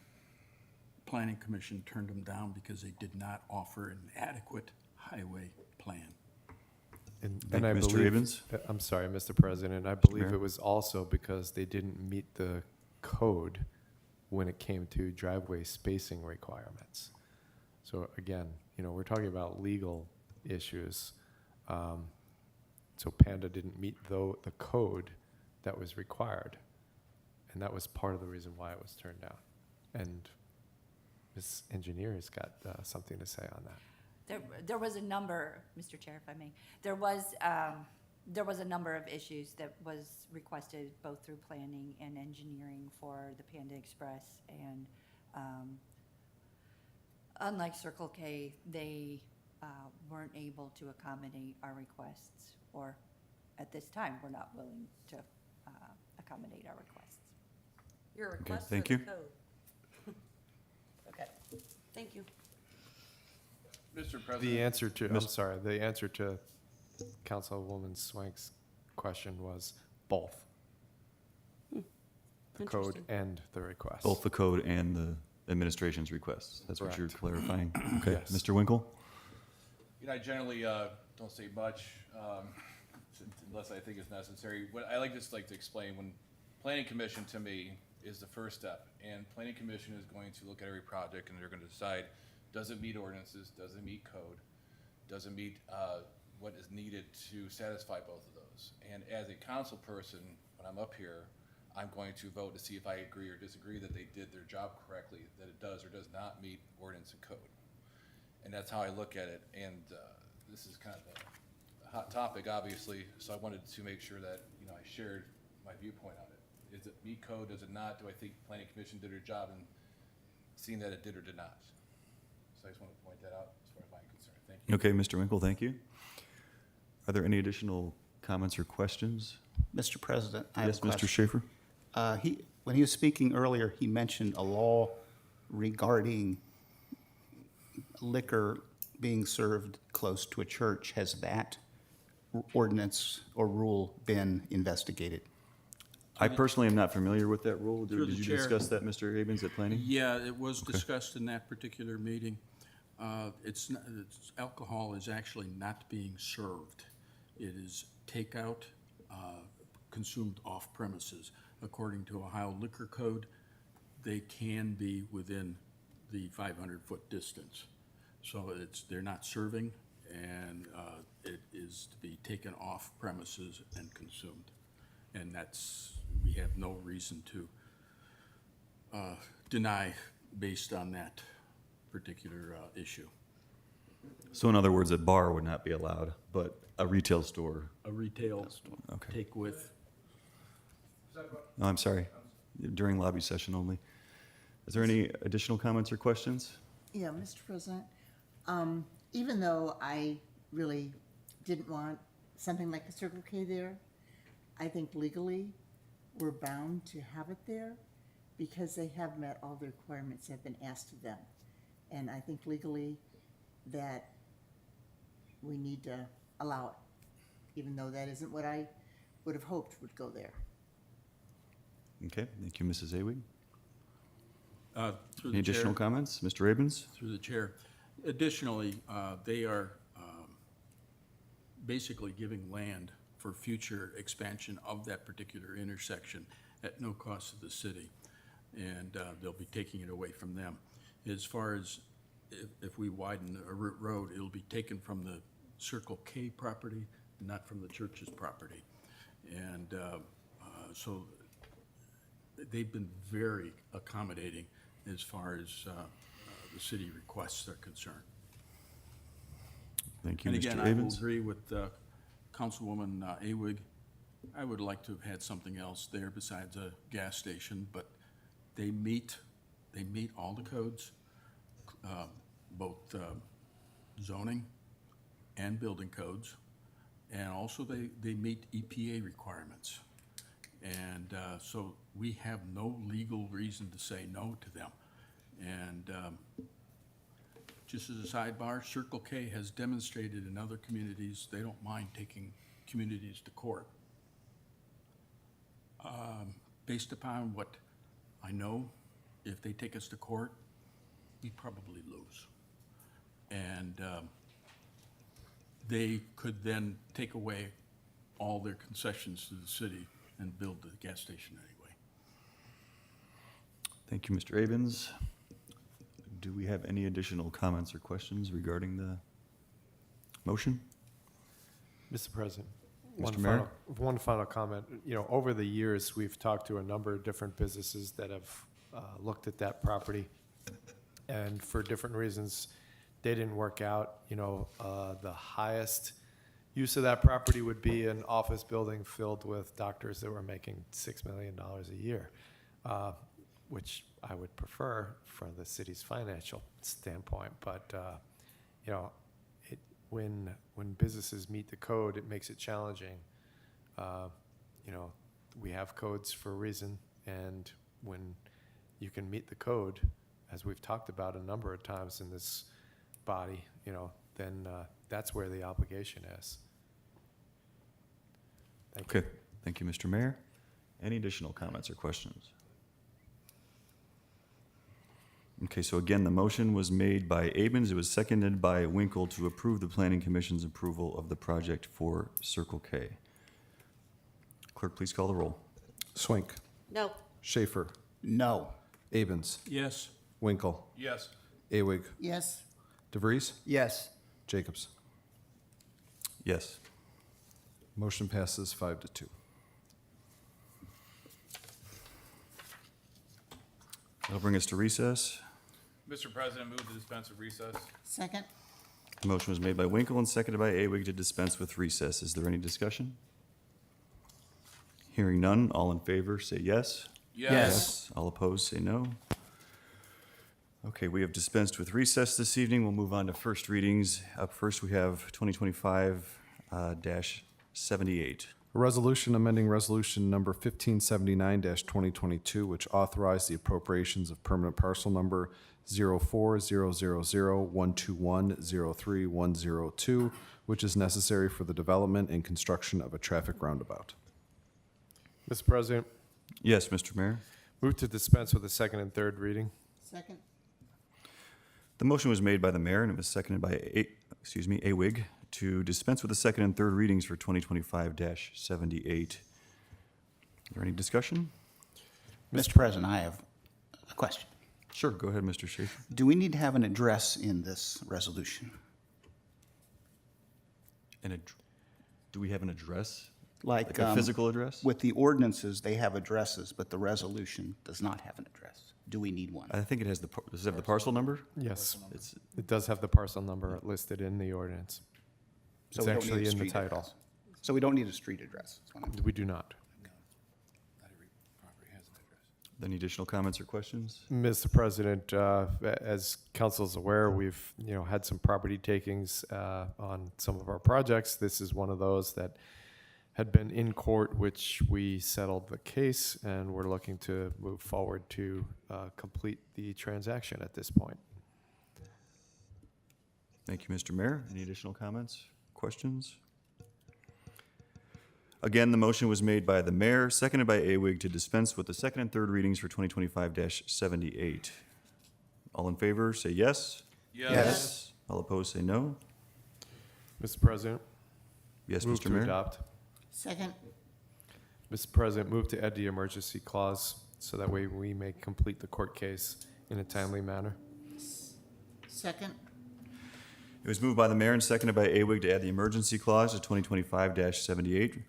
Planning Commission turned them down, because they did not offer an adequate highway plan. And Thank I you, Mr. believe, Evans. I'm sorry, Mr. President, I believe Mayor. it was also because they didn't meet the code when it came to driveway spacing requirements. So again, we're talking about legal issues. So Panda didn't meet the code that was required. And that was part of the reason why it was turned down. And Ms. Engineer has got something to say on that. There was a number, Mr. Chair, if I may, there was a number of issues that was requested both through planning and engineering for the Panda Express, and unlike Circle K, they weren't able to accommodate our requests, or at this time, we're not willing to accommodate our requests. Your request or thank the you. code? Okay, thank you. Mr. President. The answer to Councilwoman Swank's question was both. The code Interesting. and the request. Both the code and the administration's requests. That's what you're Correct. clarifying. Okay, Yes. Mr. Winkle? I generally don't say much unless I think it's necessary. What I just like to explain, when Planning Commission to me is the first step, and Planning Commission is going to look at every project and they're going to decide, does it meet ordinances, does it meet code, does it meet what is needed to satisfy both of those. And as a council person, when I'm up here, I'm going to vote to see if I agree or disagree that they did their job correctly, that it does or does not meet ordinance and code. And that's how I look at it. And this is kind of a hot topic, obviously, so I wanted to make sure that I shared my viewpoint on it. Is it meet code? Does it not? Do I think Planning Commission did their job in seeing that it did or did not? So I just want to point that out as far as I'm concerned. Thank you. Okay, Mr. Winkle, thank you. Are there any additional comments or questions? Mr. President, I have a Yes, question. Mr. Schaefer? When he was speaking earlier, he mentioned a law regarding liquor being served close to a church. Has that ordinance or rule been investigated? I personally am not familiar with that rule. Through Did the you chair. discuss that, Mr. Havens, at planning? Yeah, it was discussed in that particular meeting. Alcohol is actually not being served. It is takeout, consumed off premises. According to Ohio Liquor Code, they can be within the 500-foot distance. So they're not serving, and it is to be taken off premises and consumed. And we have no reason to deny based on that particular issue. So in other words, a bar would not be allowed, but a retail store. A retail Okay. take with. No, I'm sorry. During lobby session only. Is there any additional comments or questions? Yeah, Mr. President, even though I really didn't want something like a Circle K there, I think legally we're bound to have it there because they have met all the requirements that have been asked of them. And I think legally that we need to allow it, even though that isn't what I would have hoped would go there. Okay, thank you, Mrs. Awig. Through Any the chair. additional comments? Mr. Rabins? Through the chair. Additionally, they are basically giving land for future expansion of that particular intersection at no cost to the city. And they'll be taking it away from them. As far as if we widen a Root Road, it'll be taken from the Circle K property, not from the church's property. And so they've been very accommodating as far as the city requests are concerned. Thank you, And Mr. again, I will Havens. agree with Councilwoman Awig, I would like to have had something else there besides a gas station, but they meet all the codes, both zoning and building codes, and also they meet EPA requirements. And so we have no legal reason to say no to them. And just as a sidebar, Circle K has demonstrated in other communities, they don't mind taking communities to court. Based upon what I know, if they take us to court, we probably lose. And they could then take away all their concessions to the city and build the gas station anyway. Thank you, Mr. Abens. Do we have any additional comments or questions regarding the motion? Mr. President, Mr. Mayor? one final comment. You know, over the years, we've talked to a number of different businesses that have looked at that property, and for different reasons, they didn't work out. You know, the highest use of that property would be an office building filled with doctors that were making $6 million a year, which I would prefer from the city's financial standpoint. But, you know, when businesses meet the code, it makes it challenging. You know, we have codes for a reason, and when you can meet the code, as we've talked about a number of times in this body, you know, then that's where the obligation is. Thank you. Okay, thank you, Mr. Mayor. Any additional comments or questions? Okay, so again, the motion was made by Abens. It was seconded by Winkle to approve the Planning Commission's approval of the project for Circle K. Clerk, please call the roll. Swink. No. Schaefer. No. Abens. Yes. Winkle. Yes. Awig. Yes. DeVries. Yes. Jacobs. Yes. Motion passes 5-2. That'll bring us to recess. Mr. President, move to dispense with recess. Second? The motion was made by Winkle and seconded by Awig to dispense with recess. Is there any discussion? Hearing none, all in favor say yes. Yes. All opposed say no. Okay, we have dispensed with recess this evening. We'll move on to first readings. Up first, we have 2025-78. A resolution amending resolution number 1579-2022, which authorized the appropriations of permanent parcel number 04000121031002, which is necessary for the development and construction of a traffic roundabout. Mr. President, Yes, Mr. Mayor. move to dispense with the second and third reading. Second? The motion was made by the mayor and it was seconded by Awig to dispense with the second and third readings for 2025-78. Is there any discussion? Mr. President, I have a question. Sure, go ahead, Mr. Schaefer. Do we need to have an address in this resolution? Do we have an address? Like a physical address? With the ordinances, they have addresses, but the resolution does not have an address. Do we need one? I think it has does it have the parcel number? Yes. It's, It does have the parcel number listed in the ordinance. So It's we don't need actually a in the street title. address. So we don't need a street address. is what I'm- We do not. Not every property has an address. any additional comments or questions? Mr. President, as council's aware, we've, you know, had some property takings on some of our projects. This is one of those that had been in court, which we settled the case, and we're looking to move forward to complete the transaction at this point. Thank you, Mr. Mayor. Any additional comments, questions? Again, the motion was made by the mayor, seconded by Awig to dispense with the second and third readings for 2025-78. All in favor, say yes. Yes. All opposed, say no. Mr. President, Yes, move Mr. to Mayor. adopt. Second? Mr. President, move to add the emergency clause so that way we may complete the court case in a timely manner. Second? It was moved by the mayor and seconded by Awig to add the emergency clause to 2025-78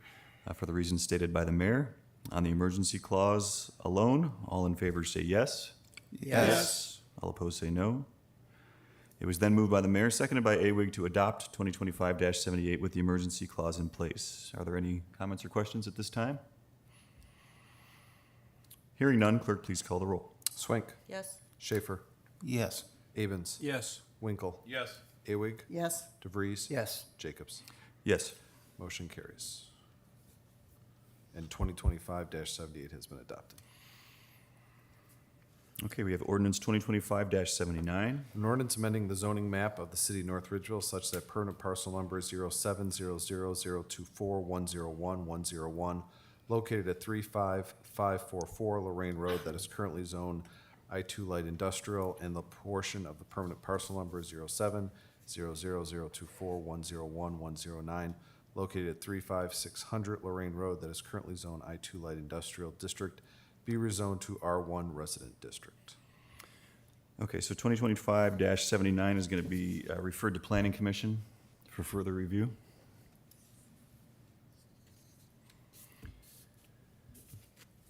for the reasons stated by the mayor. On the emergency clause alone, all in favor say yes. Yes. All opposed say no. It was then moved by the mayor, seconded by Awig, to adopt 2025-78 with the emergency clause in place. Are there any comments or questions at this time? Hearing none, clerk, please call the roll. Swank. Yes. Schaefer. Yes. Avens. Yes. Winkle. Yes. Awig. Yes. DeVries. Yes. Jacobs. Yes. Motion carries. And 2025-78 has been adopted. Okay, we have ordinance 2025-79. An ordinance amending the zoning map of the city of North Ridgeville such that permanent parcel number 070002410101 located at 35544 Lorraine Road that is currently zoned I-2 light industrial, and the portion of the permanent parcel number 07000241010109 located at 35600 Lorraine Road that is currently zoned I-2 light industrial district be rezoned to R1 resident district. Okay, so 2025-79 is going to be referred to Planning Commission for further review.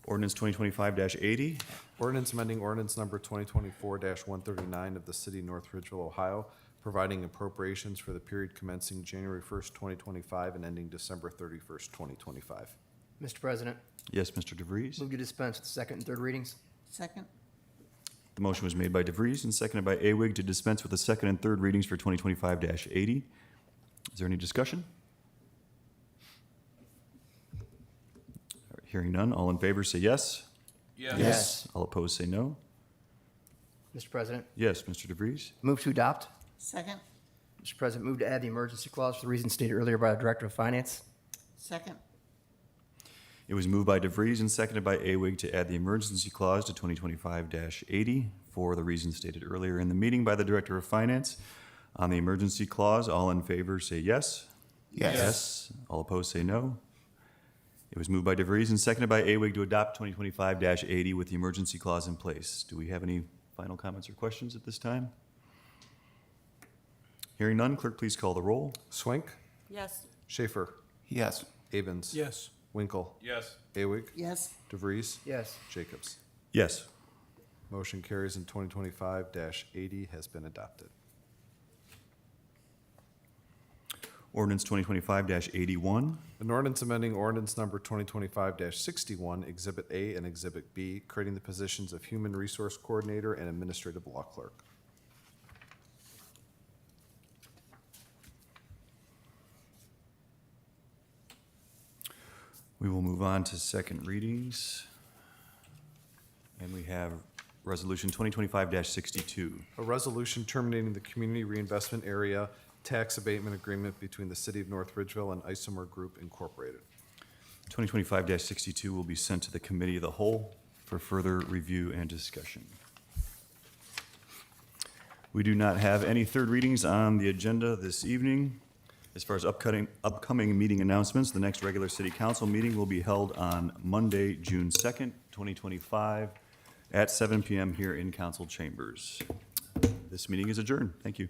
Ordinance 2025-80. Ordinance amending ordinance number 2024-139 of the city of North Ridgeville, Ohio, providing appropriations for the period commencing January 1st, 2025 and ending December 31st, 2025. Mr. President, Yes, Mr. DeVries. move to dispense with the second and third readings. Second. The motion was made by DeVries and seconded by Awig to dispense with the second and third readings for 2025-80. Is there any discussion? All right, hearing none, all in favor say yes. Yes. All opposed say no. Mr. President, Yes, Mr. DeVries. move to adopt. Second. Mr. President, move to add the emergency clause for the reasons stated earlier by the Director of Finance. Second. It was moved by DeVries and seconded by Awig to add the emergency clause to 2025-80 for the reasons stated earlier in the meeting by the Director of Finance. On the emergency clause, all in favor say yes. Yes. All opposed say no. It was moved by DeVries and seconded by Awig to adopt 2025-80 with the emergency clause in place. Do we have any final comments or questions at this time? Hearing none, clerk, please call the roll. Swank. Yes. Schaefer. Yes. Avens. Yes. Winkle. Yes. Awig. Yes. DeVries. Yes. Jacobs. Yes. Motion carries and 2025-80 has been adopted. Ordinance 2025-81. An ordinance amending ordinance number 2025-61, Exhibit A and Exhibit B, creating the positions of Human Resource Coordinator and Administrative Law Clerk. We will move on to second readings. And we have Resolution 2025-62. A resolution terminating the Community Reinvestment Area Tax Abatement Agreement between the City of North Ridgeville and Isomer Group Incorporated. 2025-62 will be sent to the Committee of the Whole for further review and discussion. We do not have any third readings on the agenda this evening. As far as upcoming meeting announcements, the next regular city council meeting will be held on Monday, June 2nd, 2025, at 7 p.m. here in council chambers. This meeting is adjourned. Thank you.